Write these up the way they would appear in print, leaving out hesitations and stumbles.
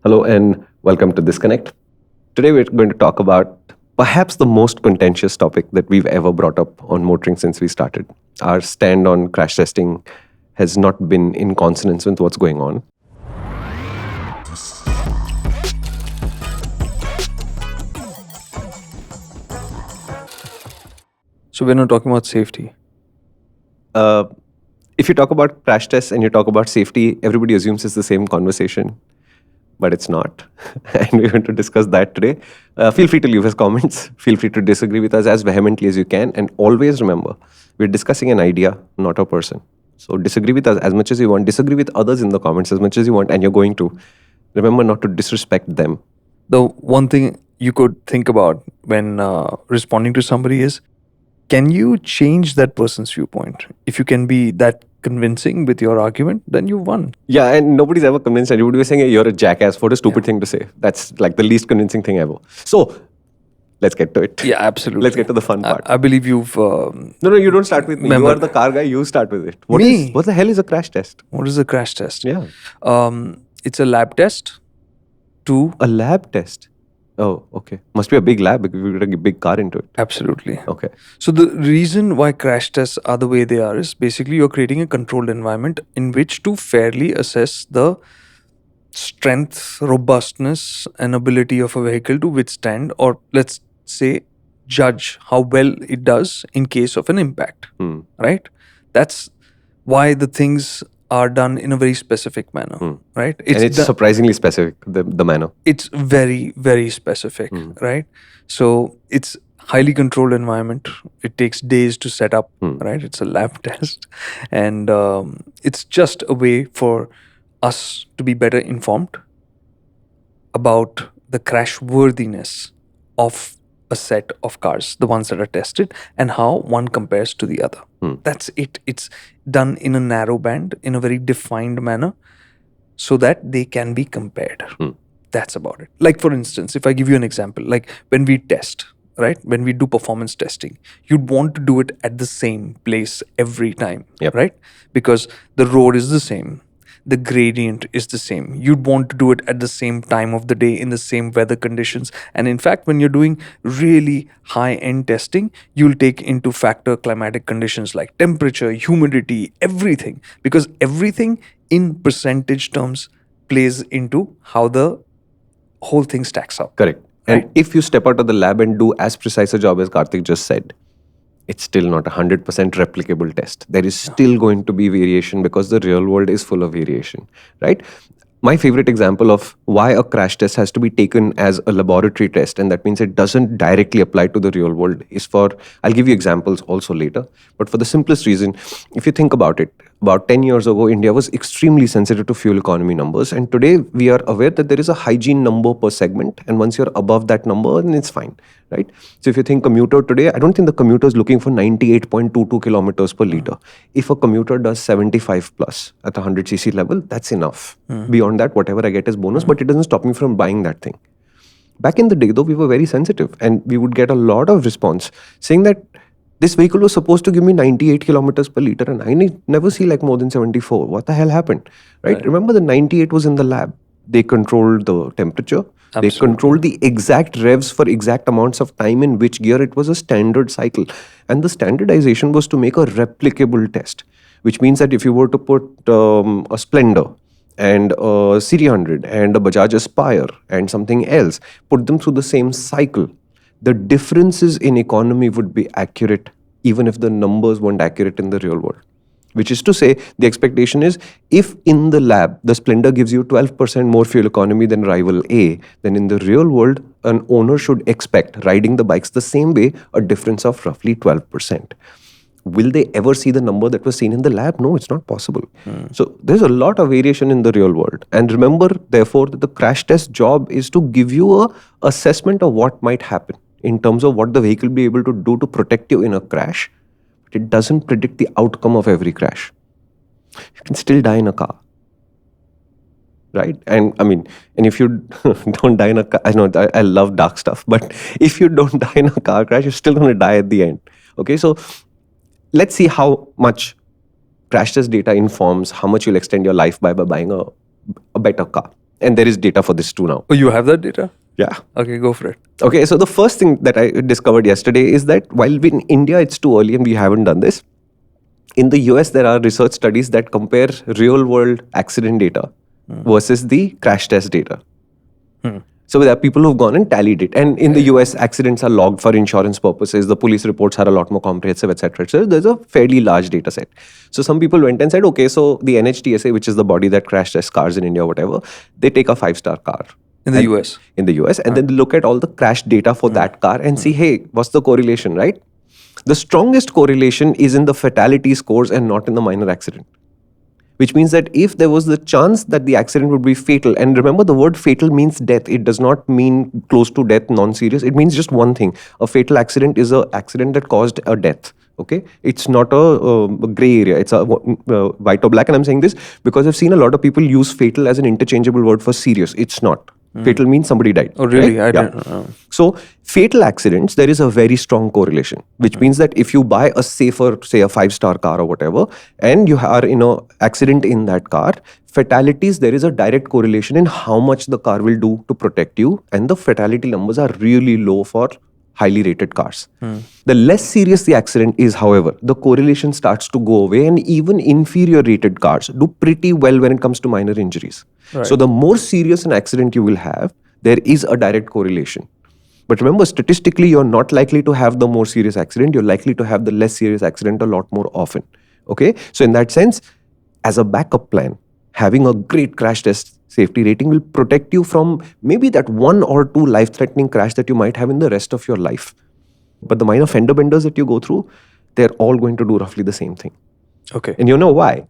Hello and welcome to ThisConnect. Today we're going to talk about perhaps the most contentious topic that we've ever brought up on MotorInc since we started. Our stand on crash testing has not been in consonance with what's going on. So we're not talking about safety. If you talk about crash tests and you talk about safety, everybody assumes it's the same conversation, but it's not. And we're going to discuss that today. Feel free to leave us comments. Feel free to disagree with us as vehemently as you can. And always remember, we're discussing an idea, not a person. So disagree with us as much as you want. Disagree with others in the comments as much as you want. And you're going to. Remember not to disrespect them. The one thing you could think about when responding to somebody is, can you change that person's viewpoint? If you can be that convincing with your argument, then you won. Yeah, and nobody's ever convinced anybody. We're saying, hey, you're a jackass. What a stupid thing to say. That's like the least convincing thing ever. So, let's get to it. Yeah, absolutely. Let's get to the fun part. I believe you've... No, you don't start with me. You are the car guy. You start with it. What the hell is a crash test? What is a crash test? Yeah. It's a lab test to... A lab test? Oh, okay. Must be a big lab because we put a big car into it. Absolutely. Okay. So the reason why crash tests are the way they are is basically you're creating a controlled environment in which to fairly assess the strength, robustness, and ability of a vehicle to withstand, or let's say judge how well it does in case of an impact. Right? That's why the things are done in a very specific manner, right? It's surprisingly specific, the manner. It's very, very specific, right? So it's highly controlled environment. It takes days to set up, right? It's a lab test. And it's just a way for us to be better informed about the crash worthiness of a set of cars, the ones that are tested, and how one compares to the other. That's it. It's done in a narrow band, in a very defined manner, so that they can be compared. That's about it. Like, for instance, if I give you an example, like when we test, right? When we do performance testing, you'd want to do it at the same place every time, right? Because the road is the same. The gradient is the same. You'd want to do it at the same time of the day in the same weather conditions. And in fact, when you're doing really high-end testing, you'll take into factor climatic conditions like temperature, humidity, everything. Because everything in percentage terms plays into how the whole thing stacks up. Correct. And if you step out of the lab and do as precise a job as Karthik just said, it's still not a 100% replicable test. There is still going to be variation because the real world is full of variation, right? My favorite example of why a crash test has to be taken as a laboratory test, and that means it doesn't directly apply to the real world, is I'll give you examples also later, but for the simplest reason, if you think about it, about 10 years ago, India was extremely sensitive to fuel economy numbers, and today we are aware that there is a hygiene number per segment, and once you're above that number, then it's fine, right? So if you think commuter today, I don't think the commuter is looking for 98.22 kilometers per liter. If a commuter does 75 plus at the 100cc level, that's enough. Beyond that, whatever I get is bonus, but it doesn't stop me from buying that thing. Back in the day, though, we were very sensitive, and we would get a lot of response saying that this vehicle was supposed to give me 98 kilometers per liter, and I never see like more than 74. What the hell happened? Right? Remember, the 98 was in the lab. They controlled the temperature. Absolutely. They controlled the exact revs for exact amounts of time in which gear. It was a standard cycle. And the standardization was to make a replicable test, which means that if you were to put a Splendor and a C300 and a Bajaj Aspire and something else, put them through the same cycle, the differences in economy would be accurate even if the numbers weren't accurate in the real world. Which is to say, the expectation is if in the lab, the Splendor gives you 12% more fuel economy than rival A, then in the real world, an owner should expect, riding the bikes the same way, a difference of roughly 12%. Will they ever see the number that was seen in the lab? No, it's not possible. So there's a lot of variation in the real world. And remember, therefore, that the crash test job is to give you a assessment of what might happen in terms of what the vehicle will be able to do to protect you in a crash. But it doesn't predict the outcome of every crash. You can still die in a car. Right? And I mean, and if you don't die in a car, I know I love dark stuff, but if you don't die in a car crash, you're still going to die at the end. Okay, so let's see how much crash test data informs how much you'll extend your life by buying a better car. And there is data for this too now. Oh, you have that data? Yeah. Okay, go for it. Okay, so the first thing that I discovered yesterday is that while in India it's too early and we haven't done this, in the US there are research studies that compare real world accident data versus the crash test data. So there are people who've gone and tallied it. And in the US, accidents are logged for insurance purposes. The police reports are a lot more comprehensive, etc. So there's a fairly large data set. So some people went and said, okay, so the NHTSA, which is the body that crash tests cars in India or whatever, they take a 5-star car. In the US? In the US. And then they look at all the crash data for that car and see, hey, what's the correlation, right? The strongest correlation is in the fatality scores and not in the minor accident. Which means that if there was the chance that the accident would be fatal, and remember the word fatal means death. It does not mean close to death, non-serious. It means just one thing. A fatal accident is an accident that caused a death. Okay, it's not a gray area. It's a white or black. And I'm saying this because I've seen a lot of people use fatal as an interchangeable word for serious. It's not. Fatal means somebody died. Oh, really? Right? I didn't know. So fatal accidents, there is a very strong correlation, which means that if you buy a safer, say a 5-star car or whatever, and you are in an accident in that car, fatalities, there is a direct correlation in how much the car will do to protect you. And the fatality numbers are really low for highly rated cars. The less serious the accident is, however, the correlation starts to go away, and even inferior rated cars do pretty well when it comes to minor injuries. Right. So the more serious an accident you will have, there is a direct correlation. But remember, statistically, you're not likely to have the more serious accident. You're likely to have the less serious accident a lot more often. Okay? So in that sense, as a backup plan, having a great crash test safety rating will protect you from maybe that 1 or 2 life-threatening crash that you might have in the rest of your life. But the minor fender benders that you go through, they're all going to do roughly the same thing. Okay. And you know why?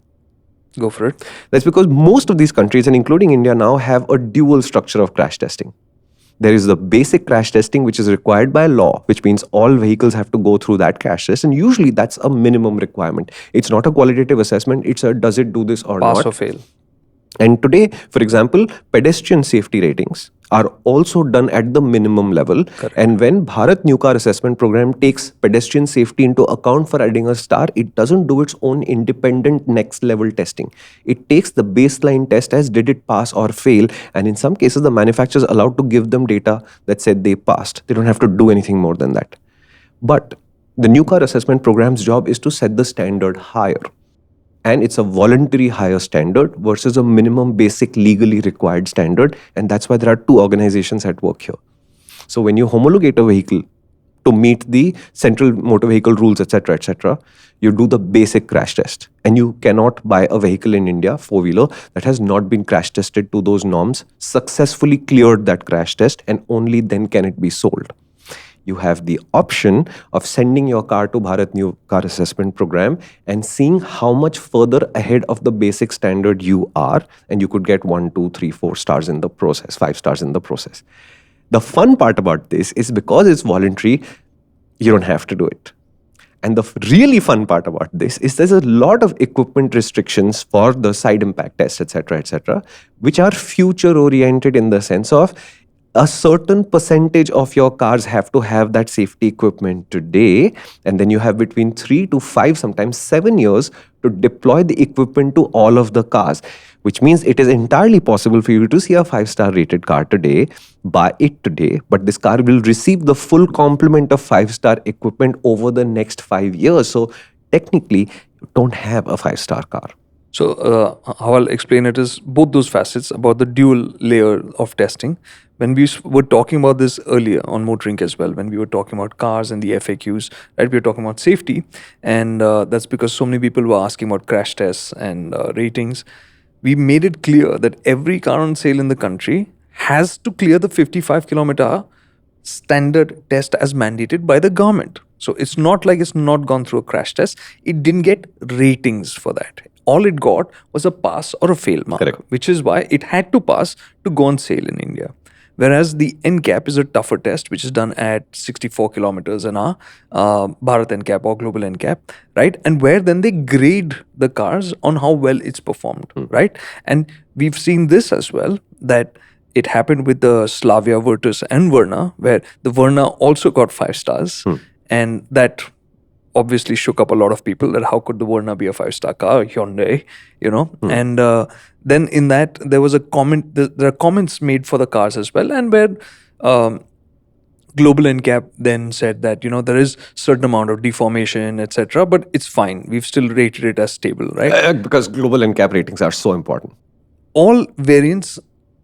Go for it. That's because most of these countries, and including India now, have a dual structure of crash testing. There is the basic crash testing, which is required by law, which means all vehicles have to go through that crash test. And usually that's a minimum requirement. It's not a qualitative assessment. It's a does it do this or not. Pass or fail. And today, for example, pedestrian safety ratings are also done at the minimum level. Correct. And when Bharat New Car Assessment Program takes pedestrian safety into account for adding a star, it doesn't do its own independent next level testing. It takes the baseline test as did it pass or fail. And in some cases, the manufacturers are allowed to give them data that said they passed. They don't have to do anything more than that. But the New Car Assessment Program's job is to set the standard higher. And it's a voluntary higher standard versus a minimum basic legally required standard. And that's why there are 2 organizations at work here. So when you homologate a vehicle to meet the central motor vehicle rules, etc., you do the basic crash test. And you cannot buy a vehicle in India, 4-wheeler, that has not been crash tested to those norms, successfully cleared that crash test, and only then can it be sold. You have the option of sending your car to Bharat New Car Assessment Program and seeing how much further ahead of the basic standard you are, and you could get 1, 2, 3, 4 stars in the process, 5 stars in the process. The fun part about this is because it's voluntary, you don't have to do it. And the really fun part about this is there's a lot of equipment restrictions for the side impact test, etc., which are future oriented in the sense of a certain percentage of your cars have to have that safety equipment today, and then you have between 3 to 5, sometimes 7 years to deploy the equipment to all of the cars, which means it is entirely possible for you to see a 5-star rated car today, buy it today, but this car will receive the full complement of 5-star equipment over the next 5 years. So technically, you don't have a 5-star car. So how I'll explain it is both those facets about the dual layer of testing. When we were talking about this earlier on MotorInc as well, when we were talking about cars and the FAQs, right, we were talking about safety. And that's because so many people were asking about crash tests and ratings. We made it clear that every car on sale in the country has to clear the 55-kilometer standard test as mandated by the government. So it's not like it's not gone through a crash test. It didn't get ratings for that. All it got was a pass or a fail mark. Correct. Which is why it had to pass to go on sale in India. Whereas the NCAP is a tougher test, which is done at 64 kilometers an hour, Bharat NCAP or Global NCAP, right? And where then they grade the cars on how well it's performed, right? And we've seen this as well, that it happened with the Slavia, Virtus and Verna, where the Verna also got 5 stars. And that obviously shook up a lot of people, that how could the Verna be a 5-star car, Hyundai, and then in that there was a comment, there are comments made for the cars as well, and where Global NCAP then said that there is certain amount of deformation, etc., but it's fine, we've still rated it as stable, right? Because global NCAP ratings are so important. All variants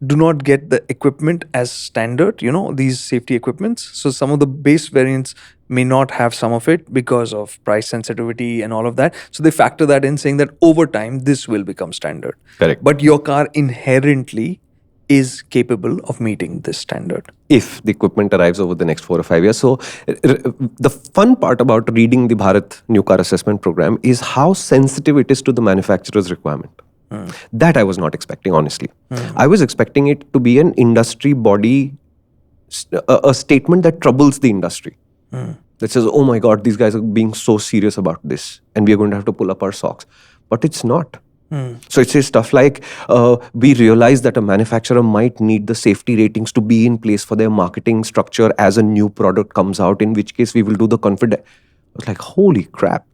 do not get the equipment as standard, these safety equipments. So some of the base variants may not have some of it because of price sensitivity and all of that. So they factor that in, saying that over time this will become standard. Correct. But your car inherently is capable of meeting this standard if the equipment arrives over the next 4 or 5 years. So the fun part about reading the Bharat New Car Assessment Program is how sensitive it is to the manufacturer's requirement. That I was not expecting, honestly. I was expecting it to be an industry body, a statement that troubles the industry. That says, oh my God, these guys are being so serious about this and we are going to have to pull up our socks. But it's not. So it says stuff like, we realize that a manufacturer might need the safety ratings to be in place for their marketing structure as a new product comes out, in which case we will do the confident. I was like, holy crap.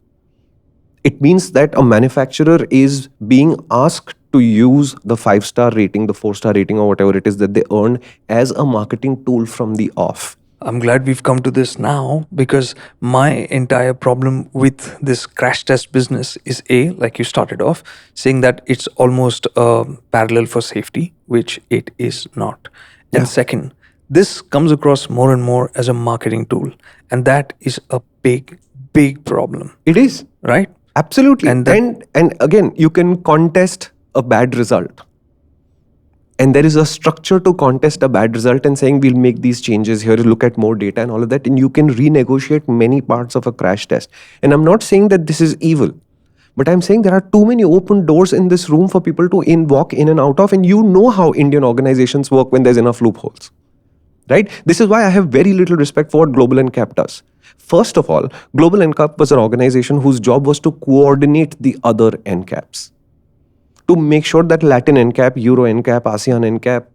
It means that a manufacturer is being asked to use the 5-star rating, the 4-star rating, or whatever it is that they earn as a marketing tool from the off. I'm glad we've come to this now, because my entire problem with this crash test business is like you started off, saying that it's almost parallel for safety, which it is not. And second, this comes across more and more as a marketing tool. And that is a big, big problem. It is. Right? Absolutely. And again, you can contest a bad result. And there is a structure to contest a bad result and saying we'll make these changes here, look at more data and all of that. And you can renegotiate many parts of a crash test. And I'm not saying that this is evil, but I'm saying there are too many open doors in this room for people to walk in and out of. And you know how Indian organizations work when there's enough loopholes. Right? This is why I have very little respect for what Global NCAP does. First of all, Global NCAP was an organization whose job was to coordinate the other NCAPs, to make sure that Latin NCAP, Euro NCAP, ASEAN NCAP,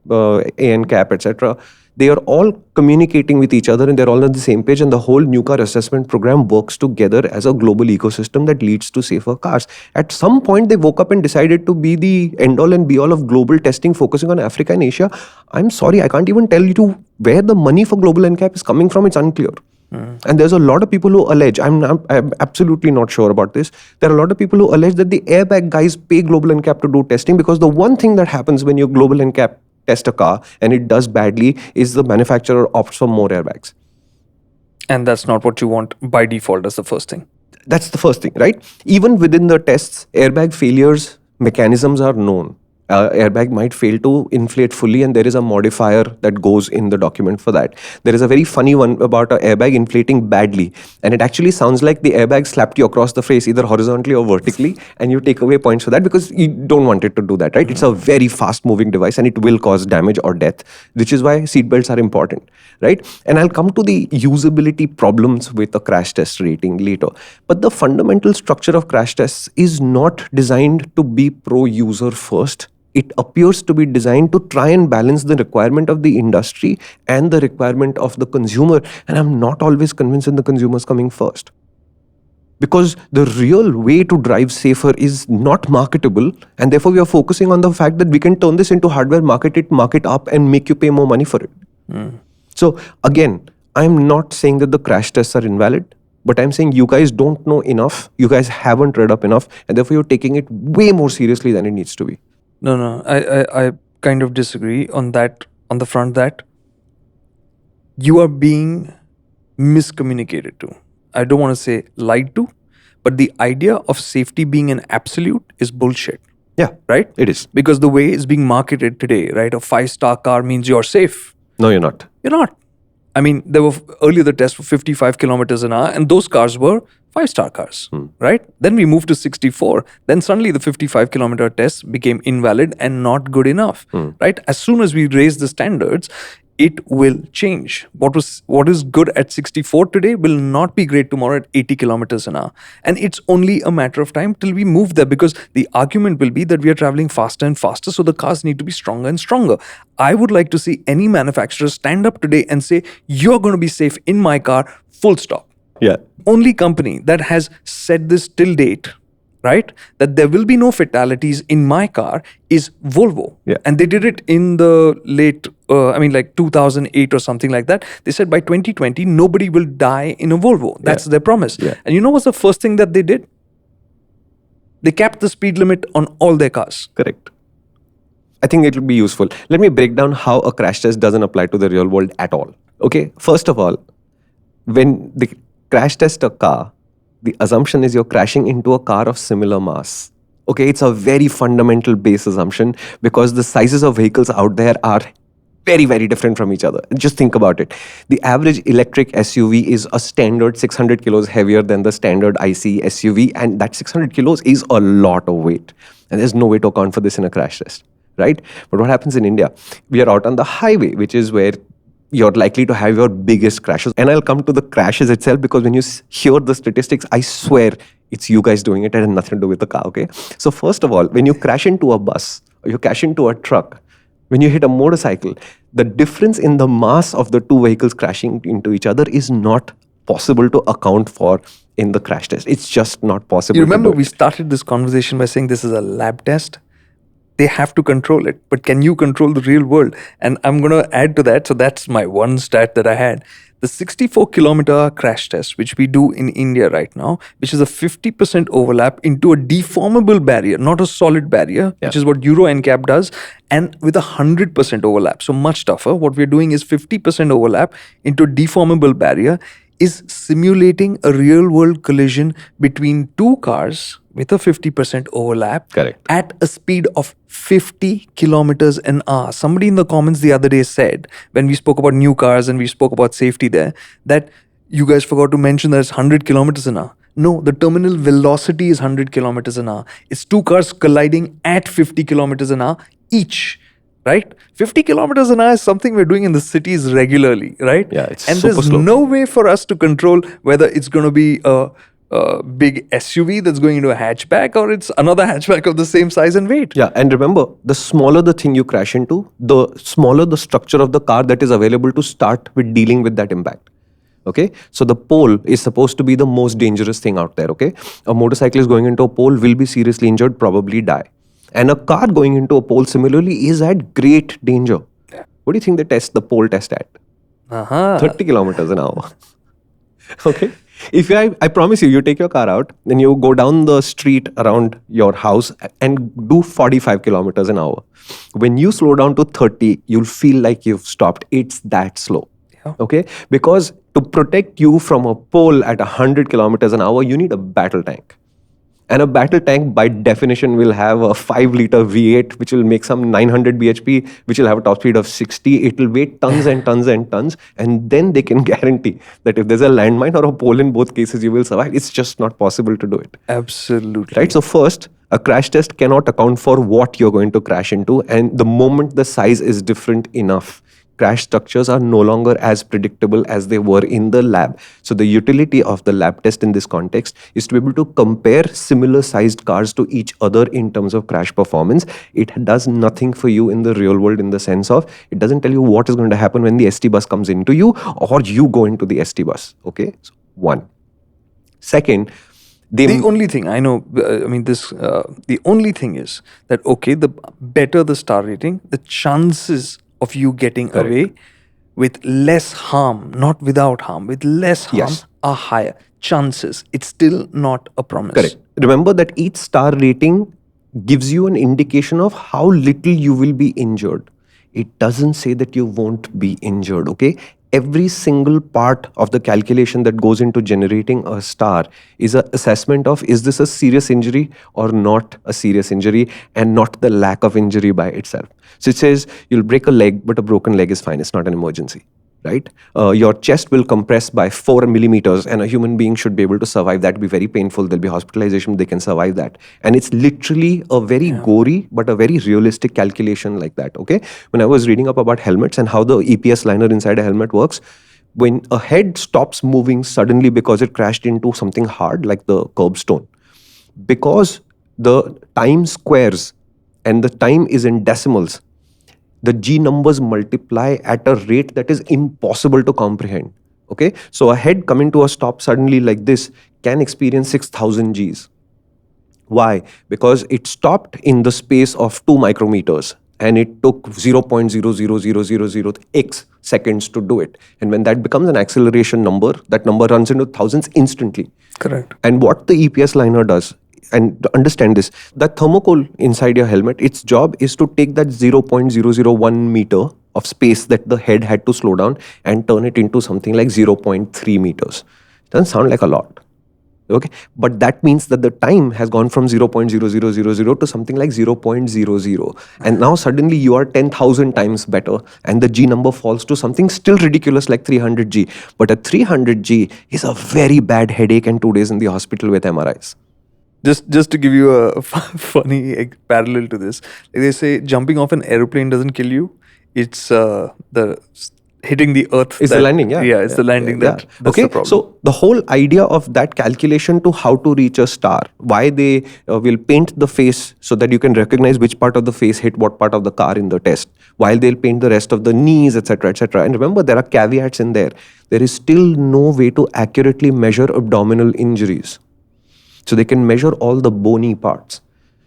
ANCAP, etc., they are all communicating with each other and they're all on the same page, and the whole new car assessment program works together as a global ecosystem that leads to safer cars. At some point, they woke up and decided to be the end-all and be-all of global testing, focusing on Africa and Asia. I'm sorry, I can't even tell you where the money for Global NCAP is coming from. It's unclear. And there's a lot of people who allege, I'm absolutely not sure about this, there are a lot of people who allege that the airbag guys pay Global NCAP to do testing, because the one thing that happens when you Global NCAP test a car and it does badly is the manufacturer opts for more airbags. And that's not what you want by default as the first thing. That's the first thing, right? Even within the tests, airbag failures mechanisms are known. Airbag might fail to inflate fully, and there is a modifier that goes in the document for that. There is a very funny one about an airbag inflating badly, and it actually sounds like the airbag slapped you across the face, either horizontally or vertically, and you take away points for that because you don't want it to do that, right? It's a very fast-moving device, and it will cause damage or death, which is why seatbelts are important, right? And I'll come to the usability problems with a crash test rating later. But the fundamental structure of crash tests is not designed to be pro-user first. It appears to be designed to try and balance the requirement of the industry and the requirement of the consumer. And I'm not always convinced that the consumer's coming first. Because the real way to drive safer is not marketable. And therefore, we are focusing on the fact that we can turn this into hardware, market up, and make you pay more money for it. So again, I'm not saying that the crash tests are invalid. But I'm saying you guys don't know enough. You guys haven't read up enough. And therefore, you're taking it way more seriously than it needs to be. No, I kind of disagree on that, on the front that you are being miscommunicated to. I don't want to say lied to, but the idea of safety being an absolute is bullshit. Yeah, right? It is. Because the way it's being marketed today, right? A 5-star car means you're safe. No, you're not. You're not. I mean, there were earlier the tests for 55 kilometers an hour, and those cars were 5-star cars, right? Then we moved to 64. Then suddenly the 55 kilometer test became invalid and not good enough, right? As soon as we raise the standards, it will change. What is good at 64 today will not be great tomorrow at 80 kilometers an hour. And it's only a matter of time till we move there, because the argument will be that we are traveling faster and faster, so the cars need to be stronger and stronger. I would like to see any manufacturer stand up today and say, you're going to be safe in my car, full stop. Yeah. Only company that has said this till date, right? That there will be no fatalities in my car is Volvo. Yeah. And they did it in the late, like 2008 or something like that. They said by 2020, nobody will die in a Volvo. That's their promise. Yeah. And you know what's the first thing that they did? They capped the speed limit on all their cars. Correct. I think it will be useful. Let me break down how a crash test doesn't apply to the real world at all. Okay, first of all, when they crash test a car, the assumption is you're crashing into a car of similar mass. Okay, it's a very fundamental base assumption because the sizes of vehicles out there are very, very different from each other. Just think about it. The average electric SUV is a standard 600 kilos heavier than the standard IC SUV, and that 600 kilos is a lot of weight. And there's no way to account for this in a crash test, right? But what happens in India? We are out on the highway, which is where you're likely to have your biggest crashes. And I'll come to the crashes itself because when you hear the statistics, I swear it's you guys doing it and it has nothing to do with the car, okay? So first of all, when you crash into a bus or you crash into a truck, when you hit a motorcycle, the difference in the mass of the two vehicles crashing into each other is not possible to account for in the crash test. It's just not possible. You remember we started this conversation by saying this is a lab test? They have to control it, but can you control the real world? And I'm going to add to that. So that's my one stat that I had. The 64-kilometer crash test, which we do in India right now, which is a 50% overlap into a deformable barrier, not a solid barrier, which is what Euro NCAP does, and with 100% overlap. So much tougher. What we're doing is 50% overlap into a deformable barrier is simulating a real-world collision between two cars with a 50% overlap. Correct. At a speed of 50 kilometers an hour. Somebody in the comments the other day said, when we spoke about new cars and we spoke about safety there, that you guys forgot to mention that it's 100 kilometers an hour. No, the terminal velocity is 100 kilometers an hour. It's two cars colliding at 50 kilometers an hour each. Right? 50 kilometers an hour is something we're doing in the cities regularly, right? Yeah, it's and super there's slow. no way for us to control whether it's going to be a big SUV that's going into a hatchback or it's another hatchback of the same size and weight. Yeah, and remember, the smaller the thing you crash into, the smaller the structure of the car that is available to start with dealing with that impact. Okay, so the pole is supposed to be the most dangerous thing out there. Okay, a motorcyclist going into a pole will be seriously injured, probably die. And a car going into a pole similarly is at great danger. What do you think they test the pole test at? 30 kilometers an hour. Okay. If I promise you take your car out, then you go down the street around your house and do 45 kilometers an hour. When you slow down to 30, you'll feel like you've stopped. It's that slow. Yeah. Okay. Because to protect you from a pole at 100 kilometers an hour, you need a battle tank. And a battle tank, by definition, will have a 5-liter V8, which will make some 900 bhp, which will have a top speed of 60. It will weigh tons and tons and tons. And then they can guarantee that if there's a landmine or a pole in both cases, you will survive. It's just not possible to do it. Absolutely. Right? So first, a crash test cannot account for what you're going to crash into. And the moment the size is different enough, crash structures are no longer as predictable as they were in the lab. So the utility of the lab test in this context is to be able to compare similar sized cars to each other in terms of crash performance. It does nothing for you in the real world in the sense of it doesn't tell you what is going to happen when the ST bus comes into you or you go into the ST bus. Okay, so one. Second, the only thing I know, the only thing is that, okay, the better the star rating, the chances of you getting away with less harm, not without harm, with less harm are higher. Chances. It's still not a promise. Correct. Remember that each star rating gives you an indication of how little you will be injured. It doesn't say that you won't be injured, okay? Every single part of the calculation that goes into generating a star is an assessment of is this a serious injury or not a serious injury, and not the lack of injury by itself. So it says you'll break a leg, but a broken leg is fine. It's not an emergency, right? Your chest will compress by 4 millimeters and a human being should be able to survive that. It'll be very painful. There'll be hospitalization. They can survive that. And it's literally a very gory but a very realistic calculation like that, okay? When I was reading up about helmets and how the EPS liner inside a helmet works, when a head stops moving suddenly because it crashed into something hard like the curbstone, because the time squares and the time is in decimals, the G numbers multiply at a rate that is impossible to comprehend. Okay, so a head coming to a stop suddenly like this can experience 6,000 Gs. Why? Because it stopped in the space of 2 micrometers and it took 0.00000x seconds to do it. And when that becomes an acceleration number, that number runs into thousands instantly. Correct. And what the EPS liner does, and to understand this, that thermocol inside your helmet, its job is to take that 0.001 meter of space that the head had to slow down and turn it into something like 0.3 meters. Doesn't sound like a lot. Okay, but that means that the time has gone from 0.0000 to something like 0.00, and now suddenly you are 10,000 times better, and the G number falls to something still ridiculous like 300 G. But a 300 G is a very bad headache and 2 days in the hospital with MRIs. Just to give you a funny parallel to this, like they say jumping off an aeroplane doesn't kill you. It's the hitting the earth. It's the landing, yeah. It's the landing that's okay, the problem. so the whole idea of that calculation to how to reach a star, why they will paint the face so that you can recognize which part of the face hit what part of the car in the test, while they'll paint the rest of the knees, etc., etc. And remember, there are caveats in there. There is still no way to accurately measure abdominal injuries. So they can measure all the bony parts.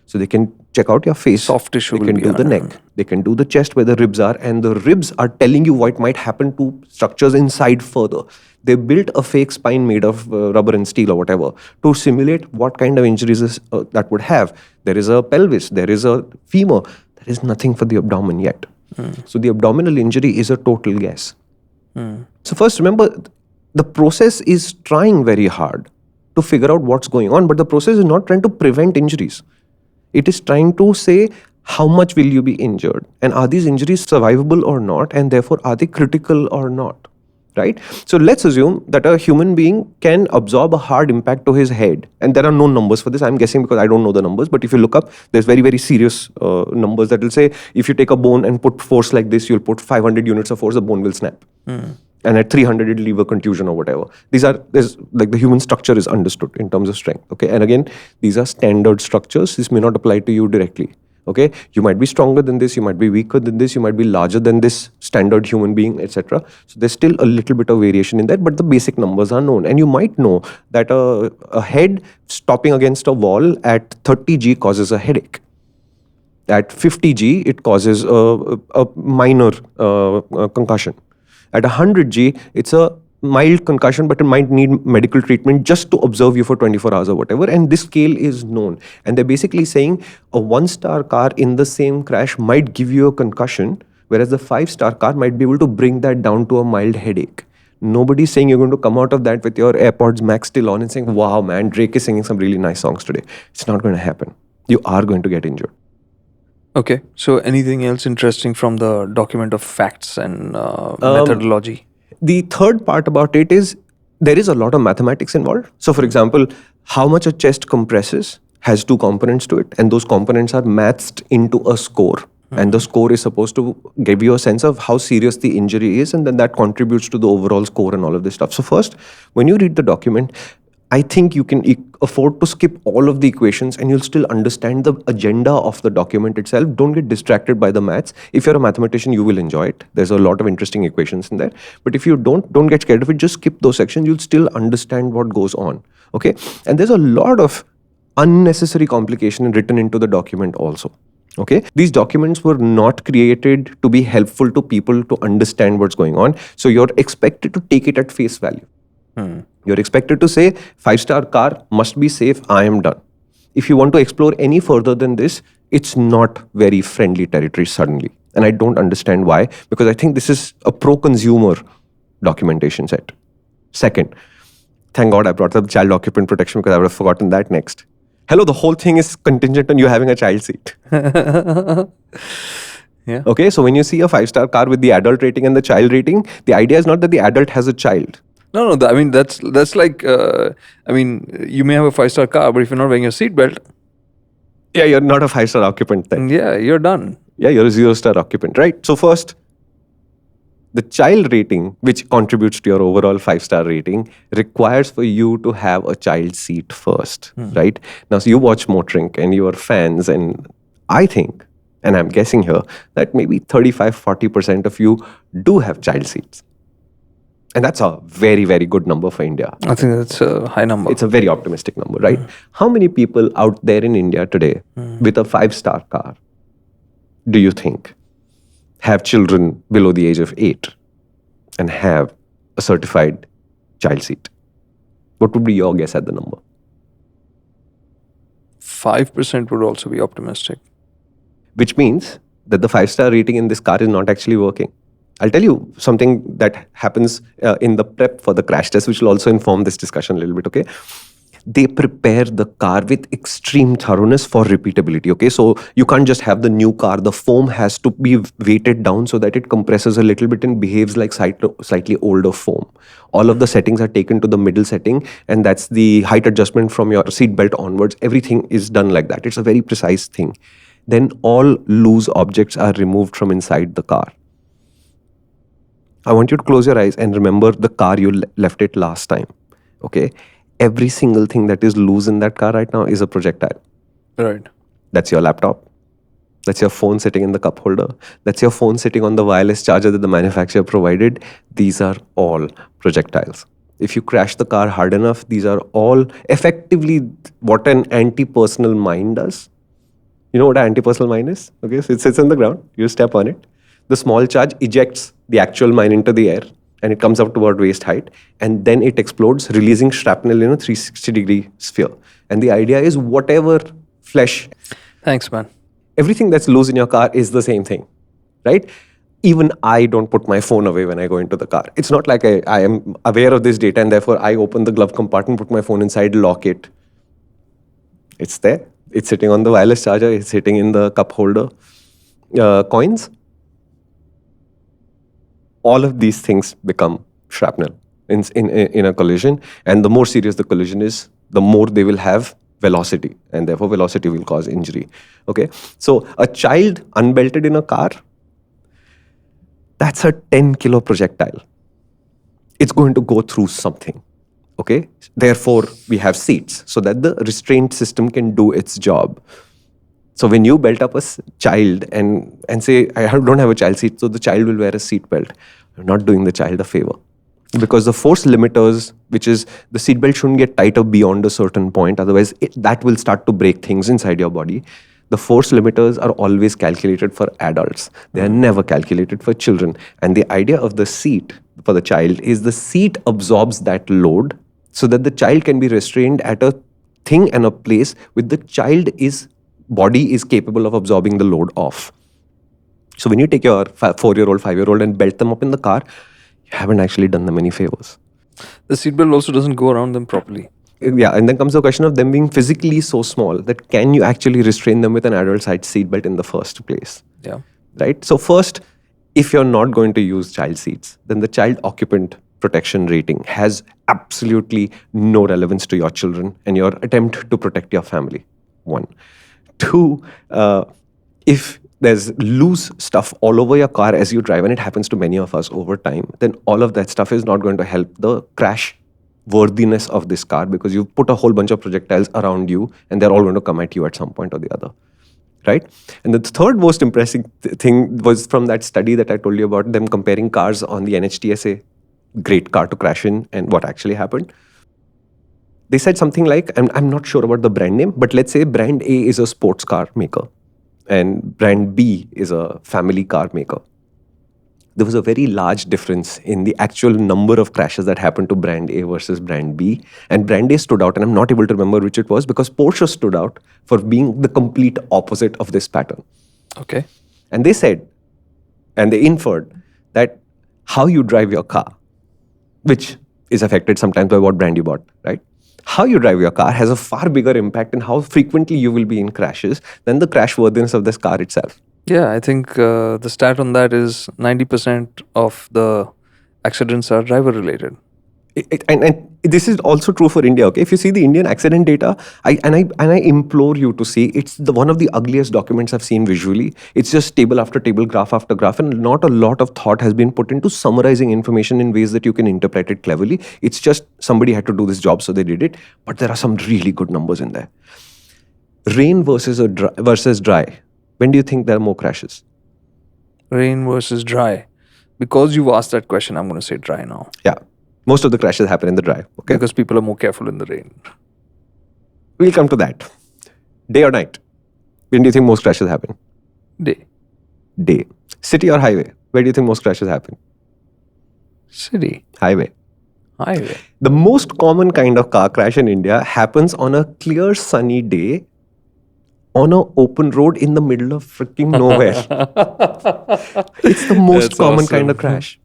So they can check out your face. Soft tissue. They can do the neck. They can do the chest where the ribs are. And the ribs are telling you what might happen to structures inside further. They built a fake spine made of rubber and steel or whatever to simulate what kind of injuries that would have. There is a pelvis. There is a femur. There is nothing for the abdomen yet. So the abdominal injury is a total guess. So first, remember, the process is trying very hard to figure out what's going on, but the process is not trying to prevent injuries. It is trying to say how much will you be injured, and are these injuries survivable or not, and therefore are they critical or not, right? So let's assume that a human being can absorb a hard impact to his head, and there are no numbers for this. I'm guessing because I don't know the numbers, but if you look up, there's very, very serious numbers that will say if you take a bone and put force like this, you'll put 500 units of force, the bone will snap. And at 300 it'll leave a contusion or whatever. There's like the human structure is understood in terms of strength. Okay, and again, these are standard structures. This may not apply to you directly. Okay, you might be stronger than this, you might be weaker than this, you might be larger than this standard human being, etc. So there's still a little bit of variation in that, but the basic numbers are known. And you might know that a head stopping against a wall at 30 G causes a headache. At 50 G, it causes a minor concussion. At 100 G, it's a mild concussion, but it might need medical treatment just to observe you for 24 hours or whatever. And this scale is known. And they're basically saying a 1-star car in the same crash might give you a concussion, whereas the 5-star car might be able to bring that down to a mild headache. Nobody's saying you're going to come out of that with your AirPods Max still on and saying, wow, man, Drake is singing some really nice songs today. It's not going to happen. You are going to get injured. Okay, so anything else interesting from the document of facts and methodology? The third part about it is there is a lot of mathematics involved. So for example, how much a chest compresses has 2 components to it, and those components are matched into a score. And the score is supposed to give you a sense of how serious the injury is, and then that contributes to the overall score and all of this stuff. So first, when you read the document, I think you can afford to skip all of the equations and you'll still understand the agenda of the document itself. Don't get distracted by the maths. If you're a mathematician, you will enjoy it. There's a lot of interesting equations in there. But if you don't get scared of it, just skip those sections. You'll still understand what goes on. Okay? And there's a lot of unnecessary complication written into the document also. Okay, these documents were not created to be helpful to people to understand what's going on. So you're expected to take it at face value. You're expected to say 5-star car must be safe. I am done. If you want to explore any further than this, it's not very friendly territory suddenly. And I don't understand why, because I think this is a pro-consumer documentation set. Second, thank God I brought up child occupant protection because I would have forgotten that next. Hello, the whole thing is contingent on you having a child seat. Yeah. Okay, so when you see a 5-star car with the adult rating and the child rating, the idea is not that the adult has a child. No, I mean, that's like, you may have a 5-star car, but if you're not wearing your seatbelt, yeah, you're not a 5-star occupant then. Yeah, you're done. Yeah, you're a 0-star occupant, right? So first, the child rating, which contributes to your overall 5-star rating, requires for you to have a child seat first, right? Now, so you watch MotorInc and you are fans, and I think, and I'm guessing here, that maybe 35-40% of you do have child seats. And that's a very, very good number for India. I think that's a high number. It's a very optimistic number, right? How many people out there in India today with a 5-star car do you think have children below the age of 8 and have a certified child seat? What would be your guess at the number? 5% would also be optimistic. Which means that the 5-star rating in this car is not actually working. I'll tell you something that happens in the prep for the crash test, which will also inform this discussion a little bit, okay? They prepare the car with extreme thoroughness for repeatability, okay? So you can't just have the new car. The foam has to be weighted down so that it compresses a little bit and behaves like slightly older foam. All of the settings are taken to the middle setting, and that's the height adjustment from your seatbelt onwards. Everything is done like that. It's a very precise thing. Then all loose objects are removed from inside the car. I want you to close your eyes and remember the car you left it last time, okay? Every single thing that is loose in that car right now is a projectile. Right. That's your laptop. That's your phone sitting in the cup holder. That's your phone sitting on the wireless charger that the manufacturer provided. These are all projectiles. If you crash the car hard enough, these are all effectively what an anti-personal mine does. You know what an anti-personal mine is? Okay, so it sits on the ground. You step on it. The small charge ejects the actual mine into the air, and it comes up toward waist height, and then it explodes, releasing shrapnel in a 360-degree sphere. And the idea is whatever flesh... Thanks, man. Everything that's loose in your car is the same thing, right? Even I don't put my phone away when I go into the car. It's not like I am aware of this data, and therefore I open the glove compartment, put my phone inside, lock it. It's there. It's sitting on the wireless charger. It's sitting in the cup holder. Coins. All of these things become shrapnel in a collision. And the more serious the collision is, the more they will have velocity. And therefore, velocity will cause injury. Okay? So, a child unbelted in a car, that's a 10-kilo projectile. It's going to go through something. Okay? Therefore, we have seats so that the restraint system can do its job. So when you belt up a child and say, I don't have a child seat, so the child will wear a seat belt, you're not doing the child a favor. Because the force limiters, which is the seatbelt shouldn't get tighter beyond a certain point, otherwise that will start to break things inside your body. The force limiters are always calculated for adults. They are never calculated for children. And the idea of the seat for the child is the seat absorbs that load so that the child can be restrained at a thing and a place with the child body is capable of absorbing the load off. So when you take your 4-year-old, 5-year-old and belt them up in the car, you haven't actually done them any favors. The seatbelt also doesn't go around them properly. Yeah, and then comes the question of them being physically so small that can you actually restrain them with an adult-sized seatbelt in the first place? Yeah. Right? So first, if you're not going to use child seats, then the child occupant protection rating has absolutely no relevance to your children and your attempt to protect your family. 1. 2, if there's loose stuff all over your car as you drive, and it happens to many of us over time, then all of that stuff is not going to help the crash worthiness of this car because you've put a whole bunch of projectiles around you and they're all going to come at you at some point or the other. Right? And the third most impressive thing was from that study that I told you about, them comparing cars on the NHTSA, great car to crash in, and what actually happened. They said something like, I'm not sure about the brand name, but let's say brand A is a sports car maker and brand B is a family car maker. There was a very large difference in the actual number of crashes that happened to brand A versus brand B. And brand A stood out, and I'm not able to remember which it was because Porsche stood out for being the complete opposite of this pattern. Okay. And they said, and they inferred that how you drive your car, which is affected sometimes by what brand you bought, right? How you drive your car has a far bigger impact in how frequently you will be in crashes than the crash worthiness of this car itself. Yeah, I think the stat on that is 90% of the accidents are driver related. And this is also true for India. Okay, if you see the Indian accident data, I implore you to see, it's one of the ugliest documents I've seen visually. It's just table after table, graph after graph, and not a lot of thought has been put into summarizing information in ways that you can interpret it cleverly. It's just somebody had to do this job, so they did it. But there are some really good numbers in there. Rain versus dry. When do you think there are more crashes? Rain versus dry. Because you've asked that question, I'm going to say dry now. Yeah. Most of the crashes happen in the dry. Okay. Because people are more careful in the rain. We'll come to that. Day or night? When do you think most crashes happen? Day. Day. City or highway? Where do you think most crashes happen? City. Highway. Highway. The most common kind of car crash in India happens on a clear sunny day on an open road in the middle of freaking nowhere. It's the most That's common awesome. kind of crash.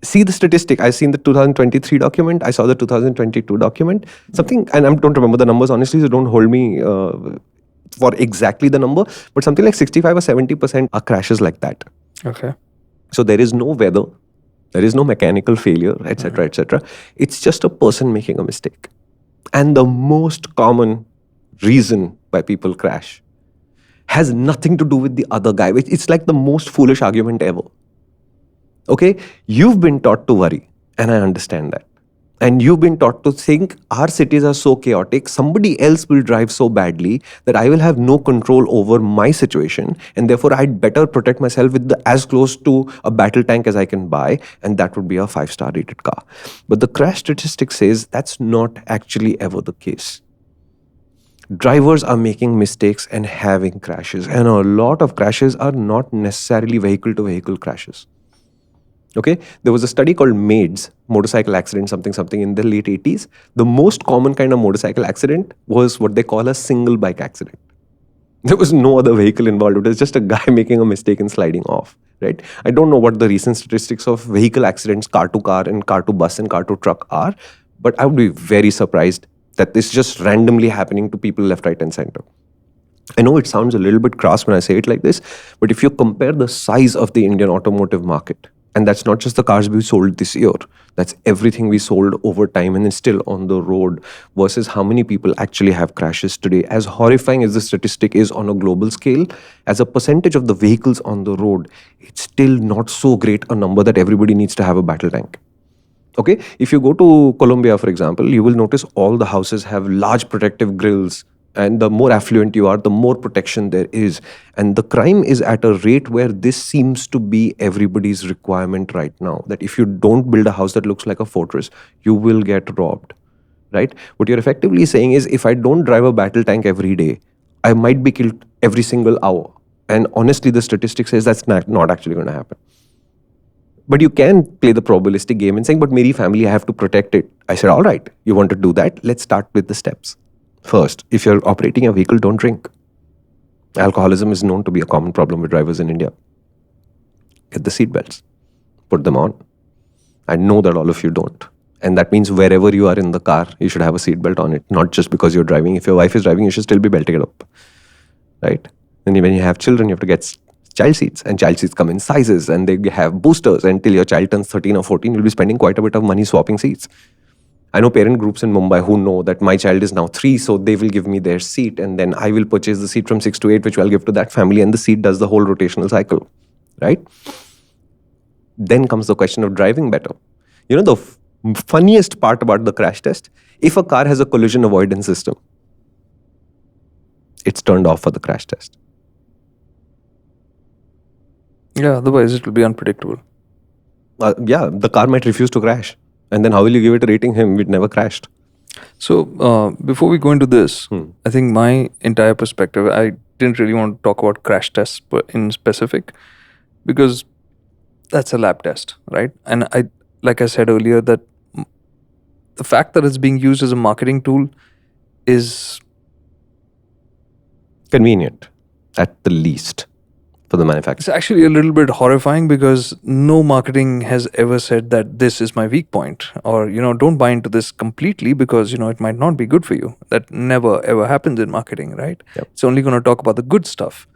See the statistic. I've seen the 2023 document. I saw the 2022 document. Something, and I don't remember the numbers honestly, so don't hold me for exactly the number, but something like 65 or 70% are crashes like that. Okay. So there is no weather, there is no mechanical failure, etc., etc. It's just a person making a mistake. And the most common reason why people crash has nothing to do with the other guy. It's like the most foolish argument ever. Okay, you've been taught to worry, and I understand that. And you've been taught to think our cities are so chaotic, somebody else will drive so badly that I will have no control over my situation, and therefore I'd better protect myself with as close to a battle tank as I can buy, and that would be a 5-star rated car. But the crash statistic says that's not actually ever the case. Drivers are making mistakes and having crashes, and a lot of crashes are not necessarily vehicle to vehicle crashes. Okay, there was a study called MAIDS, motorcycle accident, something in the late 80s. The most common kind of motorcycle accident was what they call a single bike accident. There was no other vehicle involved. It was just a guy making a mistake and sliding off, right? I don't know what the recent statistics of vehicle accidents, car to car and car to bus and car to truck are, but I would be very surprised that this is just randomly happening to people left, right, and center. I know it sounds a little bit crass when I say it like this, but if you compare the size of the Indian automotive market, and that's not just the cars we sold this year, that's everything we sold over time and is still on the road, versus how many people actually have crashes today. As horrifying as the statistic is on a global scale, as a percentage of the vehicles on the road, it's still not so great a number that everybody needs to have a battle tank. Okay, if you go to Colombia, for example, you will notice all the houses have large protective grills, and the more affluent you are, the more protection there is. And the crime is at a rate where this seems to be everybody's requirement right now, that if you don't build a house that looks like a fortress, you will get robbed, right? What you're effectively saying is, if I don't drive a battle tank every day, I might be killed every single hour. And honestly, the statistic says that's not actually going to happen. But you can play the probabilistic game and saying, but my family, I have to protect it. I said, all right, you want to do that? Let's start with the steps. First, if you're operating a vehicle, don't drink. Alcoholism is known to be a common problem with drivers in India. Get the seatbelts. Put them on. I know that all of you don't. And that means wherever you are in the car, you should have a seatbelt on it. Not just because you're driving. If your wife is driving, you should still be belting it up. Right? And when you have children, you have to get child seats. And child seats come in sizes. And they have boosters. Until your child turns 13 or 14, you'll be spending quite a bit of money swapping seats. I know parent groups in Mumbai who know that my child is now 3, so they will give me their seat, and then I will purchase the seat from 6 to 8, which I'll give to that family, and the seat does the whole rotational cycle, right? Then comes the question of driving better. You know, the funniest part about the crash test, if a car has a collision avoidance system, it's turned off for the crash test. Yeah, otherwise it will be unpredictable. Yeah, the car might refuse to crash. And then how will you give it a rating? It never crashed. So before we go into this, I think my entire perspective, I didn't really want to talk about crash tests in specific, because that's a lab test, right? And like I said earlier, that the fact that it's being used as a marketing tool is convenient, at the least, for the manufacturer. It's actually a little bit horrifying, because no marketing has ever said that this is my weak point, or, don't buy into this completely because, it might not be good for you. That never ever happens in marketing, right? Yep. It's only going to talk about the good stuff.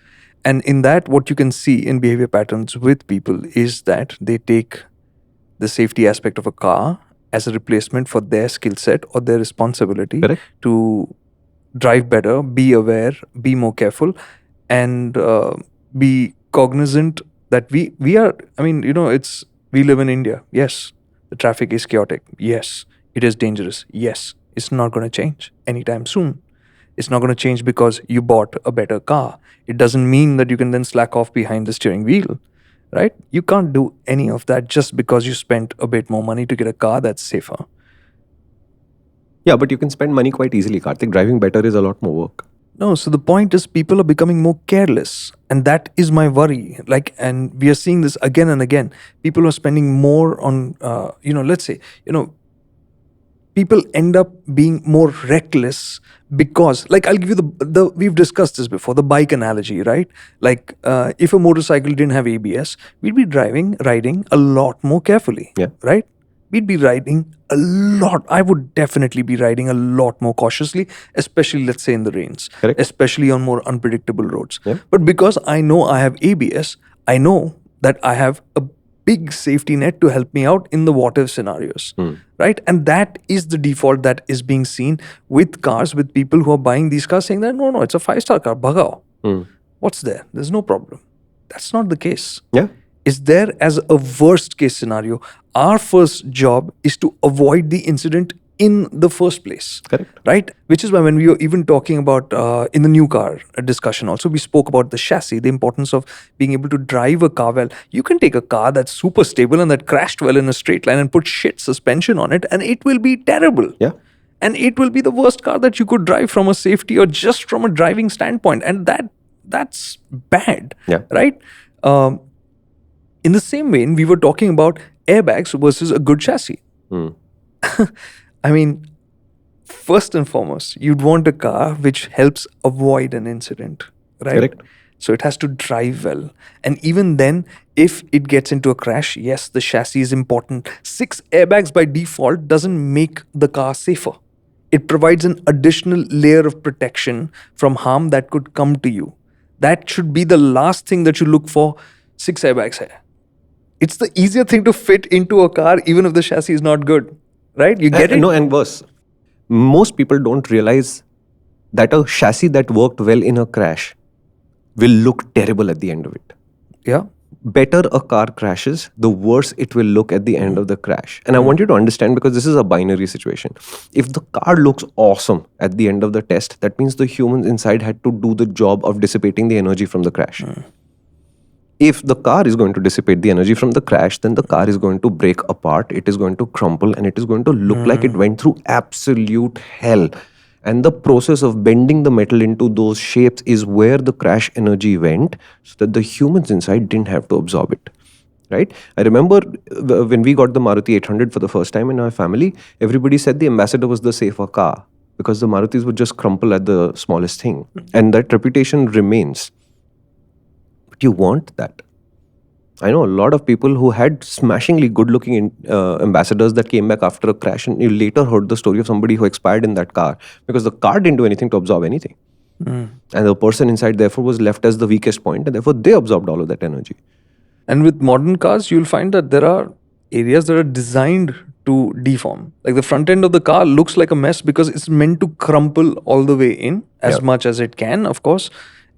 And in that, what you can see in behavior patterns with people is that they take the safety aspect of a car as a replacement for their skill set or their responsibility. Correct. To drive better, be aware, be more careful, and be cognizant that we are, we live in India. Yes, the traffic is chaotic. Yes, it is dangerous. Yes, it's not going to change anytime soon. It's not going to change because you bought a better car. It doesn't mean that you can then slack off behind the steering wheel, right? You can't do any of that just because you spent a bit more money to get a car that's safer. Yeah, but you can spend money quite easily, Karthik. Driving better is a lot more work. No, so the point is people are becoming more careless, and that is my worry. And we are seeing this again and again. People are spending more on, let's say, people end up being more reckless because, like, I'll give you the we've discussed this before, the bike analogy, right? Like, if a motorcycle didn't have ABS, we'd be riding a lot more carefully, Yeah. right? We'd be riding a lot. I would definitely be riding a lot more cautiously, especially, let's say, in the rains, Correct. especially on more unpredictable roads. Yeah. But because I know I have ABS, I know that I have a big safety net to help me out in the what if scenarios, right? And that is the default that is being seen with cars, with people who are buying these cars saying that, no, it's a 5-star car, bhagao. What's there? There's no problem. That's not the case. Yeah. Is there as a worst case scenario. Our first job is to avoid the incident in the first place. Correct. Right? Which is why when we were even talking about in the new car discussion also, we spoke about the chassis, the importance of being able to drive a car well. You can take a car that's super stable and that crashed well in a straight line and put shit suspension on it and it will be terrible. Yeah. And it will be the worst car that you could drive from a safety or just from a driving standpoint. And that's bad. Yeah. Right? In the same vein, we were talking about airbags versus a good chassis. I mean, first and foremost, you'd want a car which helps avoid an incident, right? Correct. So it has to drive well. And even then, if it gets into a crash, yes, the chassis is important. 6 airbags by default doesn't make the car safer. It provides an additional layer of protection from harm that could come to you. That should be the last thing that you look for. 6 airbags hai. It's the easier thing to fit into a car even if the chassis is not good. Right? You get it? No, and worse. Most people don't realize that a chassis that worked well in a crash will look terrible at the end of it. Yeah. Better a car crashes, the worse it will look at the end of the crash. And I want you to understand, because this is a binary situation. If the car looks awesome at the end of the test, that means the humans inside had to do the job of dissipating the energy from the crash. If the car is going to dissipate the energy from the crash, then the car is going to break apart, it is going to crumple, and it is going to look like it went through absolute hell. And the process of bending the metal into those shapes is where the crash energy went, so that the humans inside didn't have to absorb it. Right? I remember when we got the Maruti 800 for the first time in our family, everybody said the Ambassador was the safer car because the Marutis would just crumple at the smallest thing. And that reputation remains. But you want that. I know a lot of people who had smashingly good-looking ambassadors that came back after a crash, and you later heard the story of somebody who expired in that car because the car didn't do anything to absorb anything. And the person inside therefore was left as the weakest point, and therefore they absorbed all of that energy. And with modern cars, you'll find that there are areas that are designed to deform. Like the front end of the car looks like a mess because it's meant to crumple all the way in as much as it can, of course.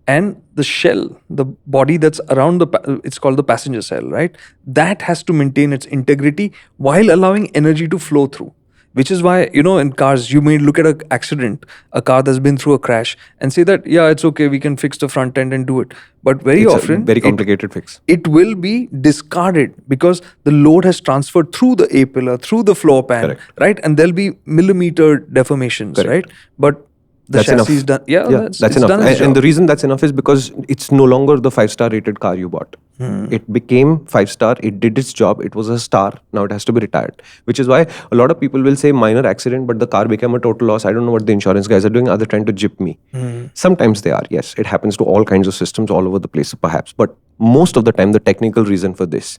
And the shell, the body that's around it's called the passenger cell, right? That has to maintain its integrity while allowing energy to flow through. Which is why, in cars, you may look at an accident, a car that's been through a crash, and say that, yeah, it's okay, we can fix the front end and do it. But very often, a very complicated fix. It will be discarded because the load has transferred through the A-pillar, through the floor pan, Correct. right? And there'll be millimeter deformations, Correct. right? But the that's chassis enough. is done. Yeah, that's it's enough. Done its And the job. reason that's enough is because it's no longer the 5-star rated car you bought. It became 5-star. It did its job. It was a star. Now it has to be retired. Which is why a lot of people will say minor accident, but the car became a total loss. I don't know what the insurance guys are doing. Are they trying to gyp me? Sometimes they are. Yes, it happens to all kinds of systems all over the place, perhaps. But most of the time, the technical reason for this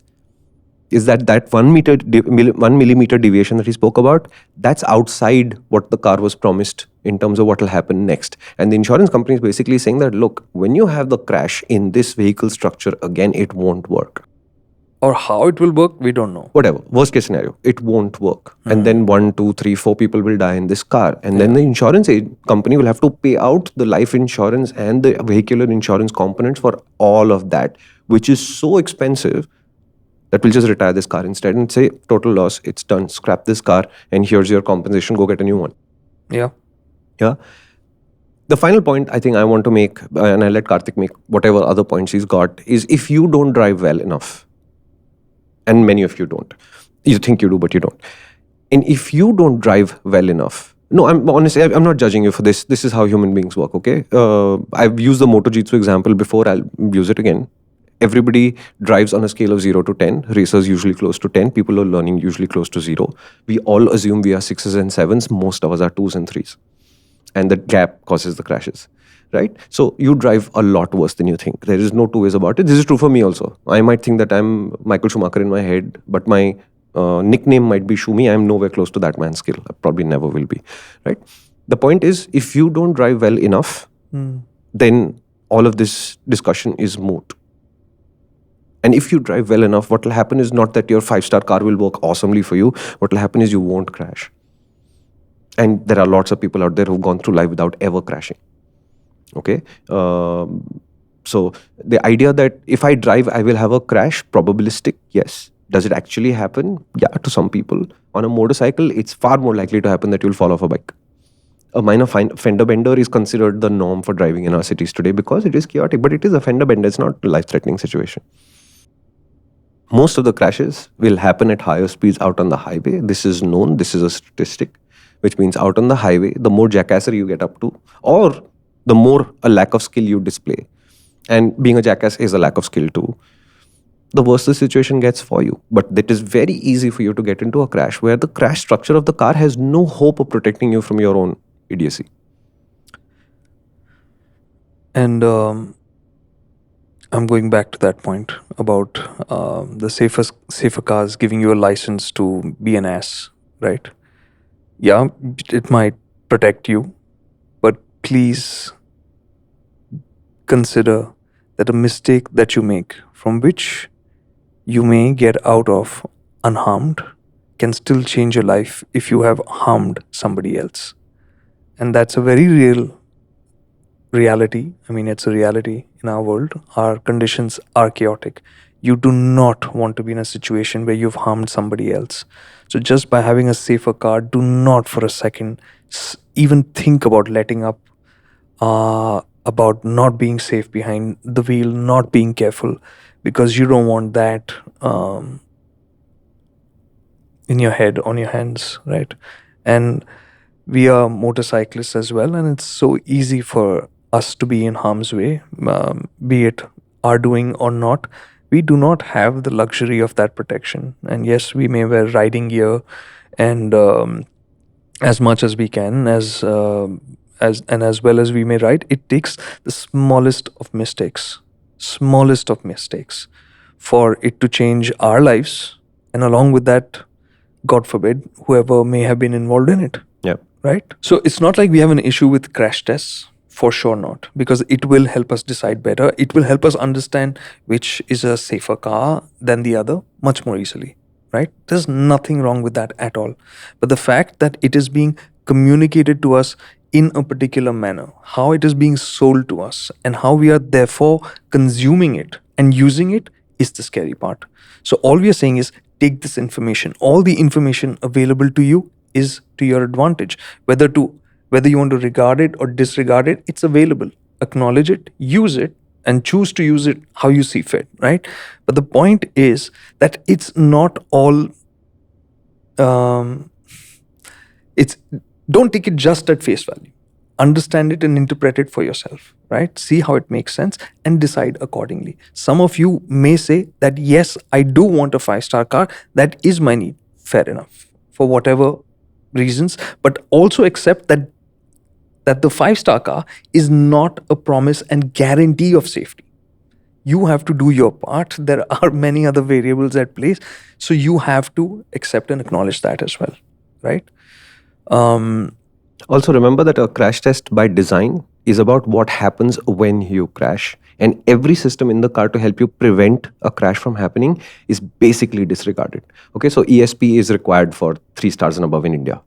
is that 1 millimeter deviation that he spoke about, that's outside what the car was promised in terms of what will happen next. And the insurance company is basically saying that, look, when you have the crash in this vehicle structure, again, it won't work. Or how it will work, we don't know. Whatever, worst case scenario, it won't work. And then 1, 2, 3, 4 people will die in this car. And then the insurance company will have to pay out the life insurance and the vehicular insurance components for all of that, which is so expensive that we'll just retire this car instead and say, total loss, it's done, scrap this car, and here's your compensation, go get a new one. Yeah. Yeah. The final point I think I want to make, and I'll let Karthik make whatever other points he's got, is if you don't drive well enough, And many of you don't. You think you do, but you don't. And if you don't drive well enough, no, I'm honestly, I'm not judging you for this. This is how human beings work, okay? I've used the MotoJitsu example before. I'll use it again. Everybody drives on a scale of 0 to 10. Racers usually close to 10. People are learning usually close to 0. We all assume we are 6s and 7s. Most of us are 2s and 3s. And the gap causes the crashes, right? So you drive a lot worse than you think. There is no two ways about it. This is true for me also. I might think that I'm Michael Schumacher in my head, but my nickname might be Shumi. I'm nowhere close to that man's skill. I probably never will be, right? The point is, if you don't drive well enough, then all of this discussion is moot. And if you drive well enough, what will happen is not that your 5-star car will work awesomely for you. What will happen is you won't crash. And there are lots of people out there who've gone through life without ever crashing. Okay? So the idea that if I drive, I will have a crash, probabilistic, yes. Does it actually happen? Yeah, to some people. On a motorcycle, it's far more likely to happen that you'll fall off a bike. A minor fender bender is considered the norm for driving in our cities today because it is chaotic, but it is a fender bender. It's not a life-threatening situation. Most of the crashes will happen at higher speeds out on the highway. This is known. This is a statistic, which means out on the highway, the more jackassery you get up to, or the more a lack of skill you display. And being a jackass is a lack of skill too. The worse the situation gets for you. But it is very easy for you to get into a crash where the crash structure of the car has no hope of protecting you from your own idiocy. And I'm going back to that point about the safer cars giving you a license to be an ass, right? Yeah, it might protect you, but please consider that a mistake that you make, from which you may get out of unharmed, can still change your life if you have harmed somebody else. And that's a very real reality. I mean, it's a reality in our world. Our conditions are chaotic. You do not want to be in a situation where you've harmed somebody else. So just by having a safer car, do not for a second even think about letting up, about not being safe behind the wheel, not being careful, because you don't want that in your head, on your hands, right? And we are motorcyclists as well, and it's so easy for us to be in harm's way, be it our doing or not. We do not have the luxury of that protection. And yes, we may wear riding gear and as much as we can, as well as we may ride. It takes the smallest of mistakes for it to change our lives, and along with that, God forbid, whoever may have been involved in it. Yeah. Right? So it's not like we have an issue with crash tests. For sure not. Because it will help us decide better. It will help us understand which is a safer car than the other much more easily. Right? There's nothing wrong with that at all. But the fact that it is being communicated to us in a particular manner, how it is being sold to us, and how we are therefore consuming it and using it is the scary part. So all we are saying is take this information. All the information available to you is to your advantage. Whether you want to regard it or disregard it, it's available. Acknowledge it, use it, and choose to use it how you see fit, right? But the point is that it's not all. Don't take it just at face value. Understand it and interpret it for yourself, right? See how it makes sense and decide accordingly. Some of you may say that, yes, I do want a 5-star car. That is my need. Fair enough. For whatever reasons, but also accept that the 5-star car is not a promise and guarantee of safety. You have to do your part. There are many other variables at play. So you have to accept and acknowledge that as well, right? Also remember that a crash test by design is about what happens when you crash. And every system in the car to help you prevent a crash from happening is basically disregarded. Okay, so ESP is required for 3 stars and above in India.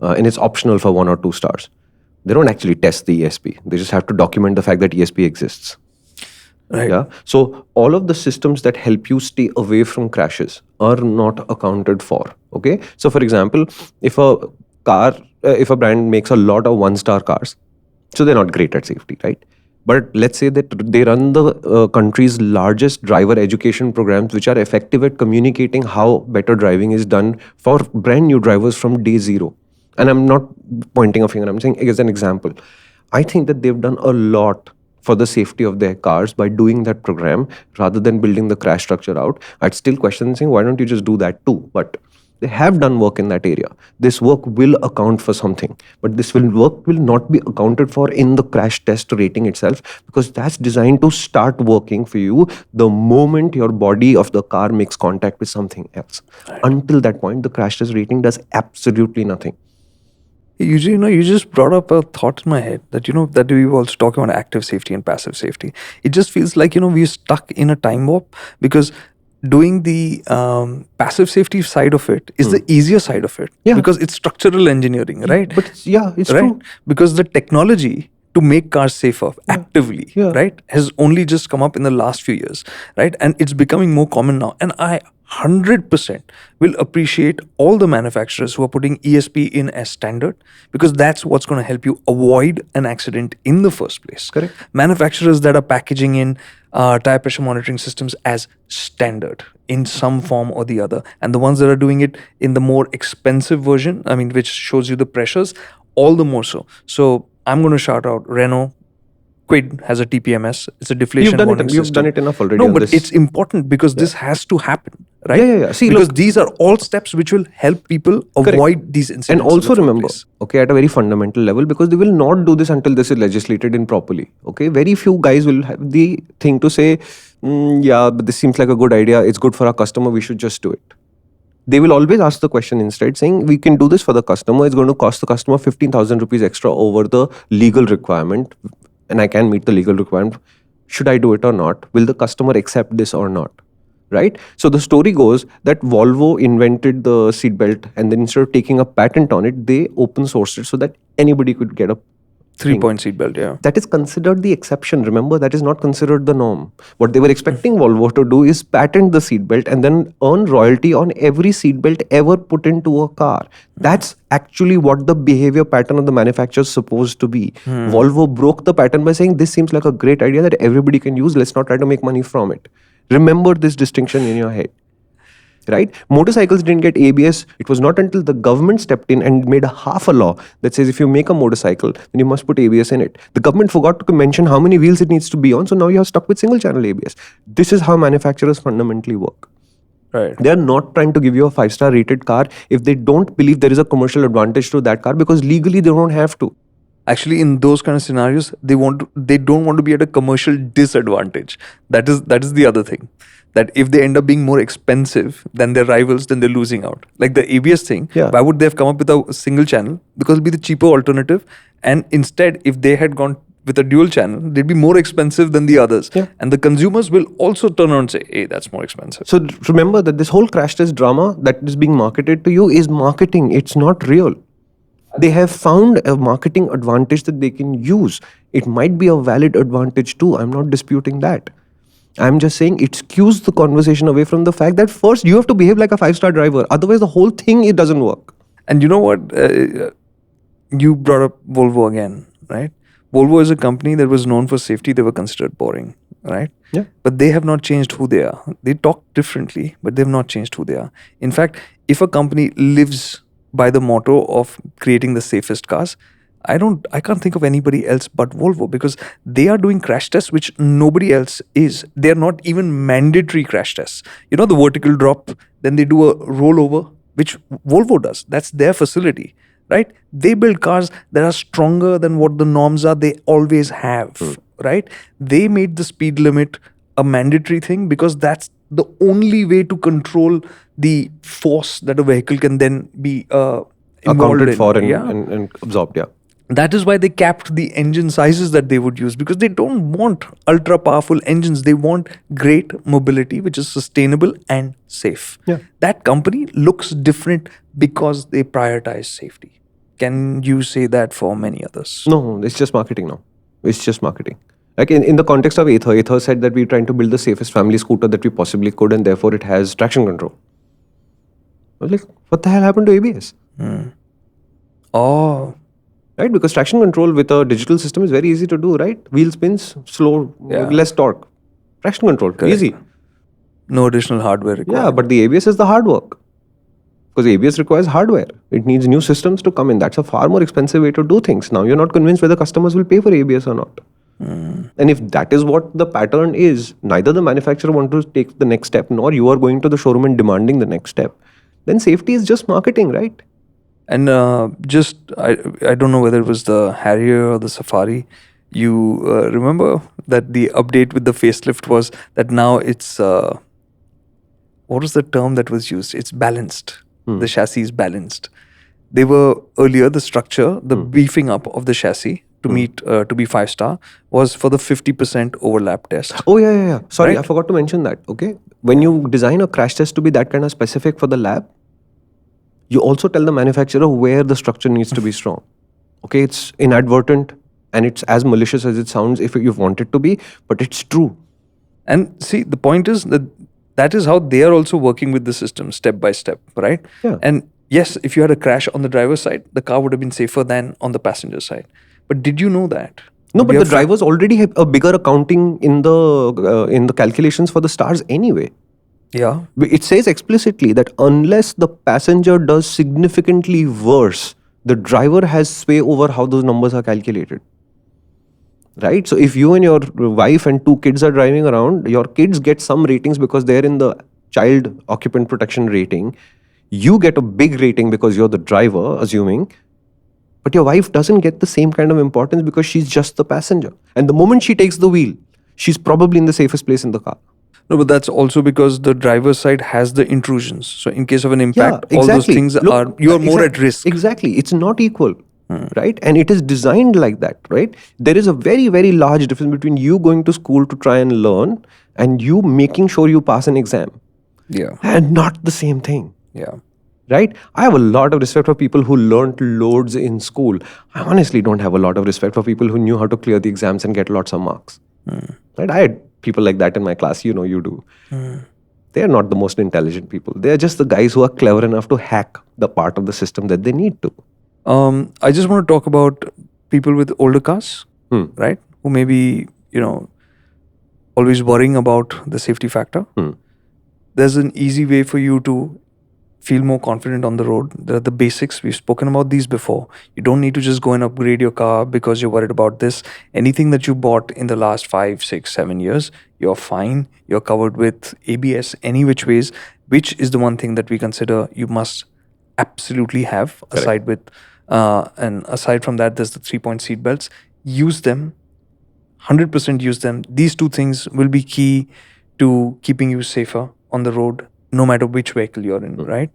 And it's optional for 1 or 2 stars. They don't actually test the ESP. They just have to document the fact that ESP exists. Right. Yeah. So all of the systems that help you stay away from crashes are not accounted for. Okay. So for example, if a brand makes a lot of 1-star cars, so they're not great at safety, right? But let's say that they run the country's largest driver education programs, which are effective at communicating how better driving is done for brand new drivers from day zero. And I'm not pointing a finger, I'm saying as an example. I think that they've done a lot for the safety of their cars by doing that program rather than building the crash structure out. I'd still question saying, why don't you just do that too? But they have done work in that area. This work will account for something, but this work will not be accounted for in the crash test rating itself, because that's designed to start working for you the moment your body of the car makes contact with something else. Right. Until that point, the crash test rating does absolutely nothing. You just brought up a thought in my head that, that we were also talking about active safety and passive safety. It just feels like, we're stuck in a time warp, because doing the passive safety side of it is the easier side of it. Yeah. Because it's structural engineering, right? But it's right? true. Because the technology to make cars safer actively, right, has only just come up in the last few years, right? And it's becoming more common now. And I 100% will appreciate all the manufacturers who are putting ESP in as standard, because that's what's going to help you avoid an accident in the first place. Correct. Manufacturers that are packaging in tire pressure monitoring systems as standard in some form or the other, and the ones that are doing it in the more expensive version, which shows you the pressures, all the more so. So I'm going to shout out Renault. Quid has a TPMS. It's a deflation warning system. You've done it enough already. No, but it's important because this has to happen, right? Yeah. See, because these are all steps which will help people avoid these incidents. And also remember, okay, at a very fundamental level, because they will not do this until this is legislated in properly. Okay, very few guys will have the thing to say, but this seems like a good idea. It's good for our customer. We should just do it. They will always ask the question instead, saying, we can do this for the customer. It's going to cost the customer 15,000 rupees extra over the legal requirement. And I can meet the legal requirement. Should I do it or not? Will the customer accept this or not? Right? So the story goes that Volvo invented the seatbelt, and then instead of taking a patent on it, they open sourced it so that anybody could get a 3-point seatbelt, yeah. That is considered the exception. Remember, that is not considered the norm. What they were expecting Volvo to do is patent the seatbelt and then earn royalty on every seatbelt ever put into a car. That's actually what the behavior pattern of the manufacturer is supposed to be. Volvo broke the pattern by saying, this seems like a great idea that everybody can use. Let's not try to make money from it. Remember this distinction in your head. Right? Motorcycles didn't get ABS. It was not until the government stepped in and made half a law that says if you make a motorcycle, then you must put ABS in it. The government forgot to mention how many wheels it needs to be on, so now you are stuck with single channel ABS. This is how manufacturers fundamentally work. Right. They are not trying to give you a 5-star rated car if they don't believe there is a commercial advantage to that car, because legally they don't have to. Actually, in those kind of scenarios, they don't want to be at a commercial disadvantage. That is the other thing. That if they end up being more expensive than their rivals, then they're losing out. Like the ABS thing, why would they have come up with a single channel? Because it'll be the cheaper alternative. And instead, if they had gone with a dual channel, they'd be more expensive than the others. Yeah. And the consumers will also turn around and say, hey, that's more expensive. So remember that this whole crash test drama that is being marketed to you is marketing. It's not real. They have found a marketing advantage that they can use. It might be a valid advantage too. I'm not disputing that. I'm just saying it skews the conversation away from the fact that first you have to behave like a 5-star driver. Otherwise, the whole thing, it doesn't work. And you know what? You brought up Volvo again, right? Volvo is a company that was known for safety. They were considered boring, right? Yeah. But they have not changed who they are. They talk differently, but they've not changed who they are. In fact, if a company lives by the motto of creating the safest cars, I can't think of anybody else but Volvo, because they are doing crash tests which nobody else is. They're not even mandatory crash tests. You know, the vertical drop, then they do a rollover, which Volvo does. That's their facility, right? They build cars that are stronger than what the norms are. They always have, right? They made the speed limit a mandatory thing because that's the only way to control the force that a vehicle can then be accounted for and absorbed. Yeah. That is why they capped the engine sizes that they would use, because they don't want ultra powerful engines. They want great mobility, which is sustainable and safe. Yeah. That company looks different because they prioritize safety. Can you say that for many others? No, it's just marketing now. It's just marketing. Like in the context of Ather said that we're trying to build the safest family scooter that we possibly could, and therefore it has traction control. I was like, what the hell happened to ABS? Oh, right? Because traction control with a digital system is very easy to do, right? Wheel spins, slow, Yeah. less torque. Traction control, Correct. easy. No additional hardware required. Yeah, but the ABS is the hard work. Because ABS requires hardware. It needs new systems to come in. That's a far more expensive way to do things. Now you're not convinced whether customers will pay for ABS or not. And if that is what the pattern is, neither the manufacturer wants to take the next step, nor you are going to the showroom and demanding the next step, then safety is just marketing, right? And I don't know whether it was the Harrier or the Safari. You remember that the update with the facelift was that now it's what was the term that was used? It's balanced. The chassis is balanced. They were earlier the structure, the beefing up of the chassis to meet to be 5-star was for the 50% overlap test. Oh, yeah. Sorry, Right? I forgot to mention that. Okay. When you design a crash test to be that kind of specific for the lab, you also tell the manufacturer where the structure needs to be strong. Okay. It's inadvertent and it's as malicious as it sounds if you want it to be, but it's true. And see, the point is that is how they are also working with the system step by step, right? Yeah. And yes, if you had a crash on the driver's side, the car would have been safer than on the passenger side. But did you know that? No, but the drivers already have a bigger accounting in the calculations for the stars anyway. Yeah. It says explicitly that unless the passenger does significantly worse, the driver has sway over how those numbers are calculated. Right? So if you and your wife and 2 kids are driving around, your kids get some ratings because they're in the child occupant protection rating. You get a big rating because you're the driver, assuming. But your wife doesn't get the same kind of importance because she's just the passenger. And the moment she takes the wheel, she's probably in the safest place in the car. No, but that's also because the driver's side has the intrusions. So in case of an impact, all those things you are more at risk. Exactly. It's not equal. Right? And it is designed like that, right? There is a very, very large difference between you going to school to try and learn and you making sure you pass an exam. Yeah. And not the same thing. Yeah. Right? I have a lot of respect for people who learned loads in school. I honestly don't have a lot of respect for people who knew how to clear the exams and get lots of marks. Right? I had people like that in my class. You know, you do. They are not the most intelligent people. They are just the guys who are clever enough to hack the part of the system that they need to. I just want to talk about people with older cars, right? Who may be, always worrying about the safety factor. There's an easy way for you to feel more confident on the road. There are the basics. We've spoken about these before. You don't need to just go and upgrade your car because you're worried about this. Anything that you bought in the last 5, 6, 7 years, you're fine. You're covered with ABS any which ways, which is the one thing that we consider you must absolutely have. Aside from that, there's the 3-point seat belts. Use them. 100% use them. These 2 things will be key to keeping you safer on the road, no matter which vehicle you're in, right?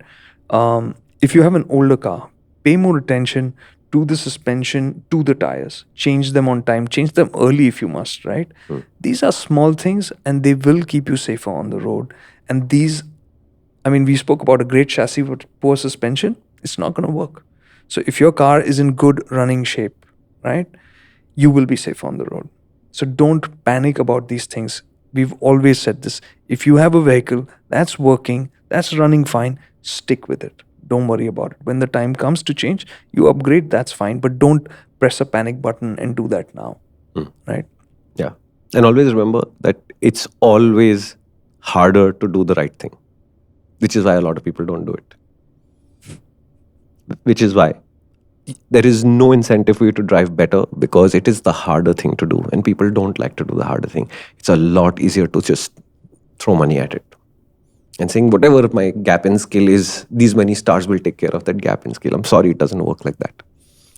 If you have an older car, pay more attention to the suspension, to the tires. Change them on time. Change them early if you must, right? These are small things and they will keep you safer on the road. And we spoke about a great chassis with poor suspension. It's not going to work. So if your car is in good running shape, right, you will be safe on the road. So don't panic about these things. We've always said this. If you have a vehicle that's working, that's running fine, stick with it. Don't worry about it. When the time comes to change, you upgrade, that's fine. But don't press a panic button and do that now, right? Yeah. And always remember that it's always harder to do the right thing, which is why a lot of people don't do it. Which is why there is no incentive for you to drive better because it is the harder thing to do and people don't like to do the harder thing. It's a lot easier to just throw money at it and saying whatever my gap in skill is, these many stars will take care of that gap in skill. I'm sorry, it doesn't work like that.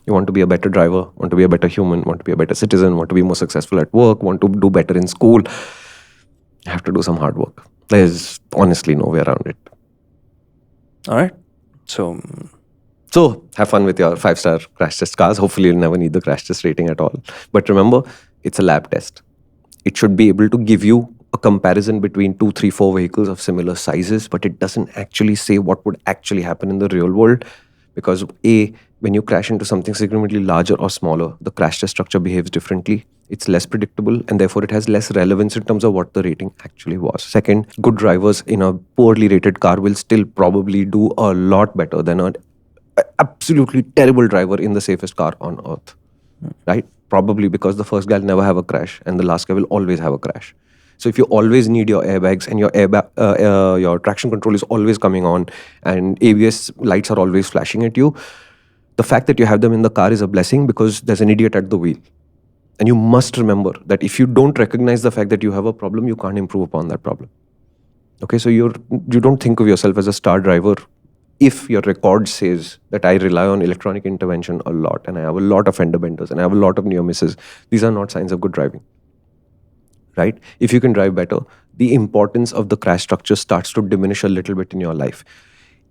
You want to be a better driver, want to be a better human, want to be a better citizen, want to be more successful at work, want to do better in school, you have to do some hard work. There's honestly no way around it. All right. So have fun with your 5-star crash test cars. Hopefully you'll never need the crash test rating at all. But remember, it's a lab test. It should be able to give you a comparison between 2, 3, 4 vehicles of similar sizes, but it doesn't actually say what would actually happen in the real world. Because when you crash into something significantly larger or smaller, the crash test structure behaves differently. It's less predictable and therefore it has less relevance in terms of what the rating actually was. Second, good drivers in a poorly rated car will still probably do a lot better than an absolutely terrible driver in the safest car on earth, right? Probably because the first guy will never have a crash and the last guy will always have a crash. So if you always need your airbags and your traction control is always coming on and ABS lights are always flashing at you, the fact that you have them in the car is a blessing because there's an idiot at the wheel. And you must remember that if you don't recognize the fact that you have a problem, you can't improve upon that problem. Okay, so you don't think of yourself as a star driver if your record says that I rely on electronic intervention a lot and I have a lot of fender benders and I have a lot of near misses. These are not signs of good driving, right? If you can drive better, the importance of the crash structure starts to diminish a little bit in your life.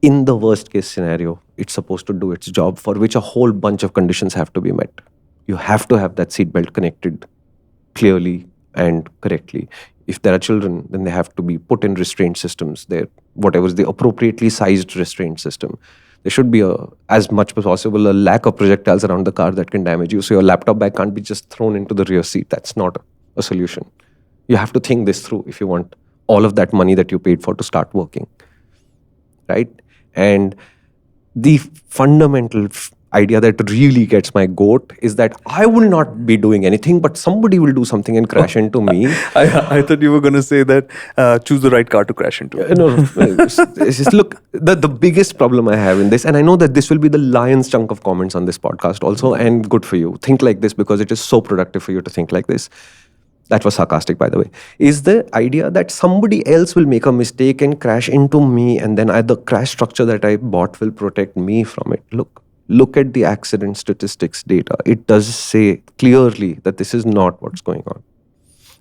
In the worst case scenario, it's supposed to do its job, for which a whole bunch of conditions have to be met. You have to have that seatbelt connected clearly and correctly. If there are children, then they have to be put in restraint systems. Whatever is the appropriately sized restraint system. There should be, as much as possible, a lack of projectiles around the car that can damage you. So your laptop bag can't be just thrown into the rear seat. That's not a solution. You have to think this through if you want all of that money that you paid for to start working, right? And the fundamental idea that really gets my goat is that I will not be doing anything, but somebody will do something and crash into me. I thought you were going to say that choose the right car to crash into. No, it's just, look, the biggest problem I have in this, and I know that this will be the lion's chunk of comments on this podcast also, and good for you. Think like this because it is so productive for you to think like this. That was sarcastic, by the way. Is the idea that somebody else will make a mistake and crash into me, and then the crash structure that I bought will protect me from it. Look at the accident statistics data. It does say clearly that this is not what's going on.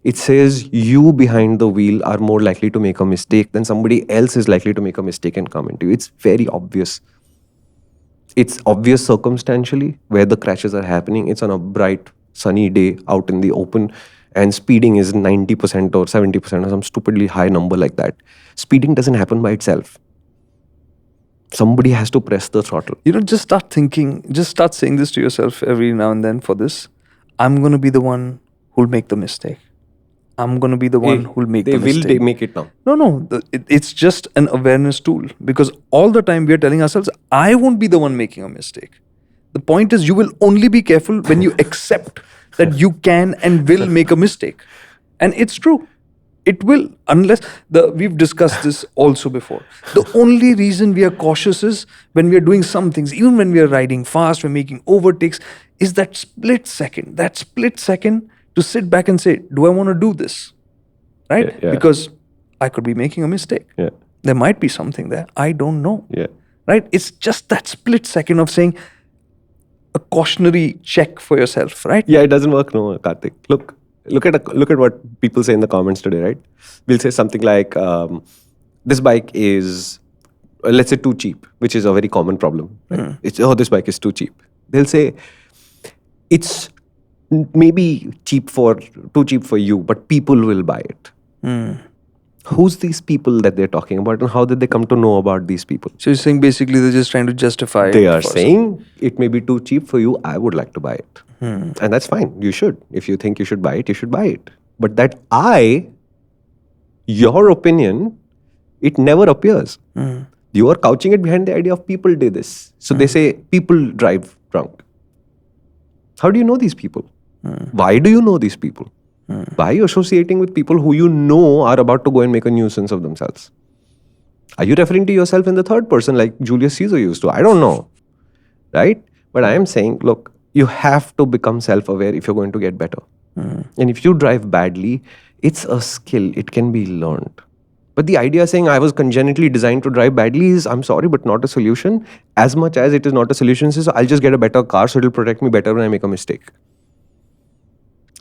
It says you behind the wheel are more likely to make a mistake than somebody else is likely to make a mistake and come into you. It's very obvious. It's obvious circumstantially where the crashes are happening. It's on a bright, sunny day out in the open, and speeding is 90% or 70% or some stupidly high number like that. Speeding doesn't happen by itself. Somebody has to press the throttle. Just start thinking, just start saying this to yourself every now and then for this. I'm going to be the one who'll make the mistake. I'm going to be the one who'll make the mistake. They will make it now. No. It's just an awareness tool, because all the time we are telling ourselves, I won't be the one making a mistake. The point is, you will only be careful when you accept that you can and will make a mistake. And it's true. It will, unless we've discussed this also before. The only reason we are cautious is when we are doing some things, even when we are riding fast, we're making overtakes, is that split second to sit back and say, do I want to do this? Right? Yeah. Because I could be making a mistake. Yeah. There might be something there. I don't know. Yeah. Right? It's just that split second of saying a cautionary check for yourself, right? Yeah, it doesn't work, no, Kartik. Look at what people say in the comments today, right? We'll say something like, this bike is, let's say, too cheap, which is a very common problem. Right? It's, this bike is too cheap. They'll say, it's maybe too cheap for you, but people will buy it. Who's these people that they're talking about, and how did they come to know about these people? So you're saying basically they're just trying to justify They are saying it may be too cheap for you, I would like to buy it. And that's fine. You should. If you think you should buy it, you should buy it. But that your opinion, it never appears. You are couching it behind the idea of people did this. So they say people drive drunk. How do you know these people? Why do you know these people? Why are you associating with people who you know are about to go and make a nuisance of themselves? Are you referring to yourself in the third person like Julius Caesar used to? I don't know. Right? But I am saying, look, you have to become self-aware if you're going to get better. And if you drive badly, it's a skill. It can be learned. But the idea saying I was congenitally designed to drive badly is, I'm sorry, but not a solution. As much as it is not a solution, so I'll just get a better car so it'll protect me better when I make a mistake.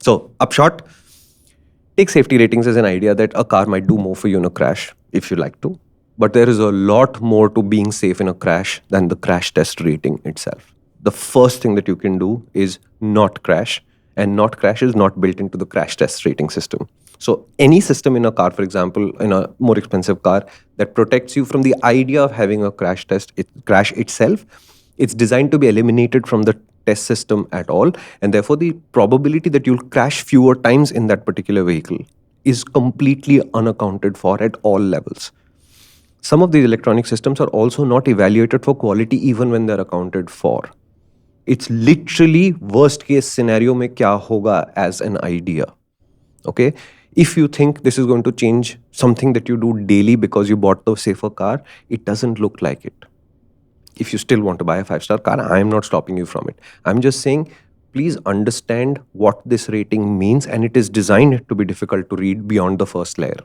So, upshot, take safety ratings as an idea that a car might do more for you in a crash if you like to. But there is a lot more to being safe in a crash than the crash test rating itself. The first thing that you can do is not crash, and not crash is not built into the crash test rating system. So any system in a car, for example, in a more expensive car that protects you from the idea of having a crash itself, it's designed to be eliminated from the test system at all, and therefore the probability that you'll crash fewer times in that particular vehicle is completely unaccounted for at all levels. Some of these electronic systems are also not evaluated for quality even when they're accounted for. It's literally worst case scenario mein kya hoga as an idea. Okay? If you think this is going to change something that you do daily because you bought the safer car, it doesn't look like it. If you still want to buy a 5-star car, I am not stopping you from it. I'm just saying, please understand what this rating means, and it is designed to be difficult to read beyond the first layer.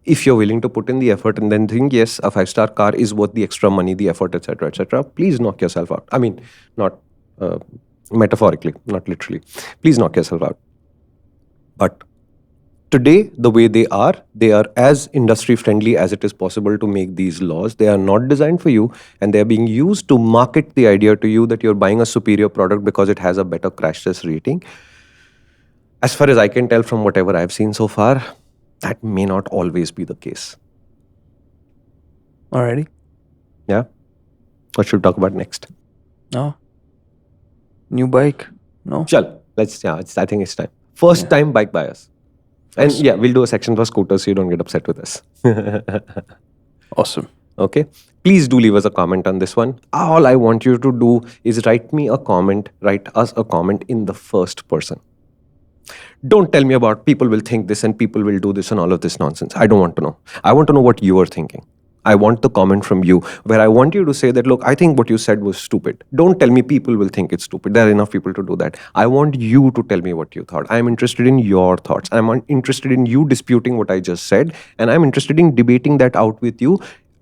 If you're willing to put in the effort and then think, yes, a 5-star car is worth the extra money, the effort, etc., please knock yourself out. I mean, not metaphorically, not literally. Please knock yourself out. But today, the way they are as industry friendly as it is possible to make these laws. They are not designed for you, and they are being used to market the idea to you that you're buying a superior product because it has a better crash test rating. As far as I can tell from whatever I've seen so far, that may not always be the case. Alrighty. Yeah. What should we talk about next? No. New bike? No. Chal, I think it's time. First time bike buyers. And yeah, we'll do a section for scooters so you don't get upset with us. Awesome. Okay. Please do leave us a comment on this one. All I want you to do is write us a comment in the first person. Don't tell me about people will think this and people will do this and all of this nonsense. I don't want to know. I want to know what you are thinking. I want the comment from you where I want you to say that, look, I think what you said was stupid. Don't tell me people will think it's stupid. There are enough people to do that. I want you to tell me what you thought. I'm interested in your thoughts. I'm interested in you disputing what I just said. And I'm interested in debating that out with you,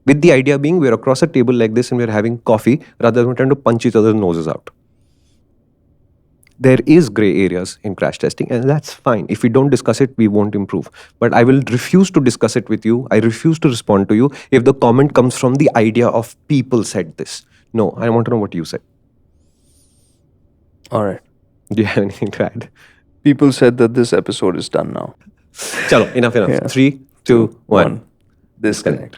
with the idea being we're across a table like this and we're having coffee rather than trying to punch each other's noses out. There is gray areas in crash testing, and that's fine. If we don't discuss it, we won't improve. But I will refuse to discuss it with you. I refuse to respond to you if the comment comes from the idea of people said this. No, I want to know what you said. All right. Do you have anything to add? People said that this episode is done now. Chalo, enough. Yeah. 3, 2, 1. ThisConnect.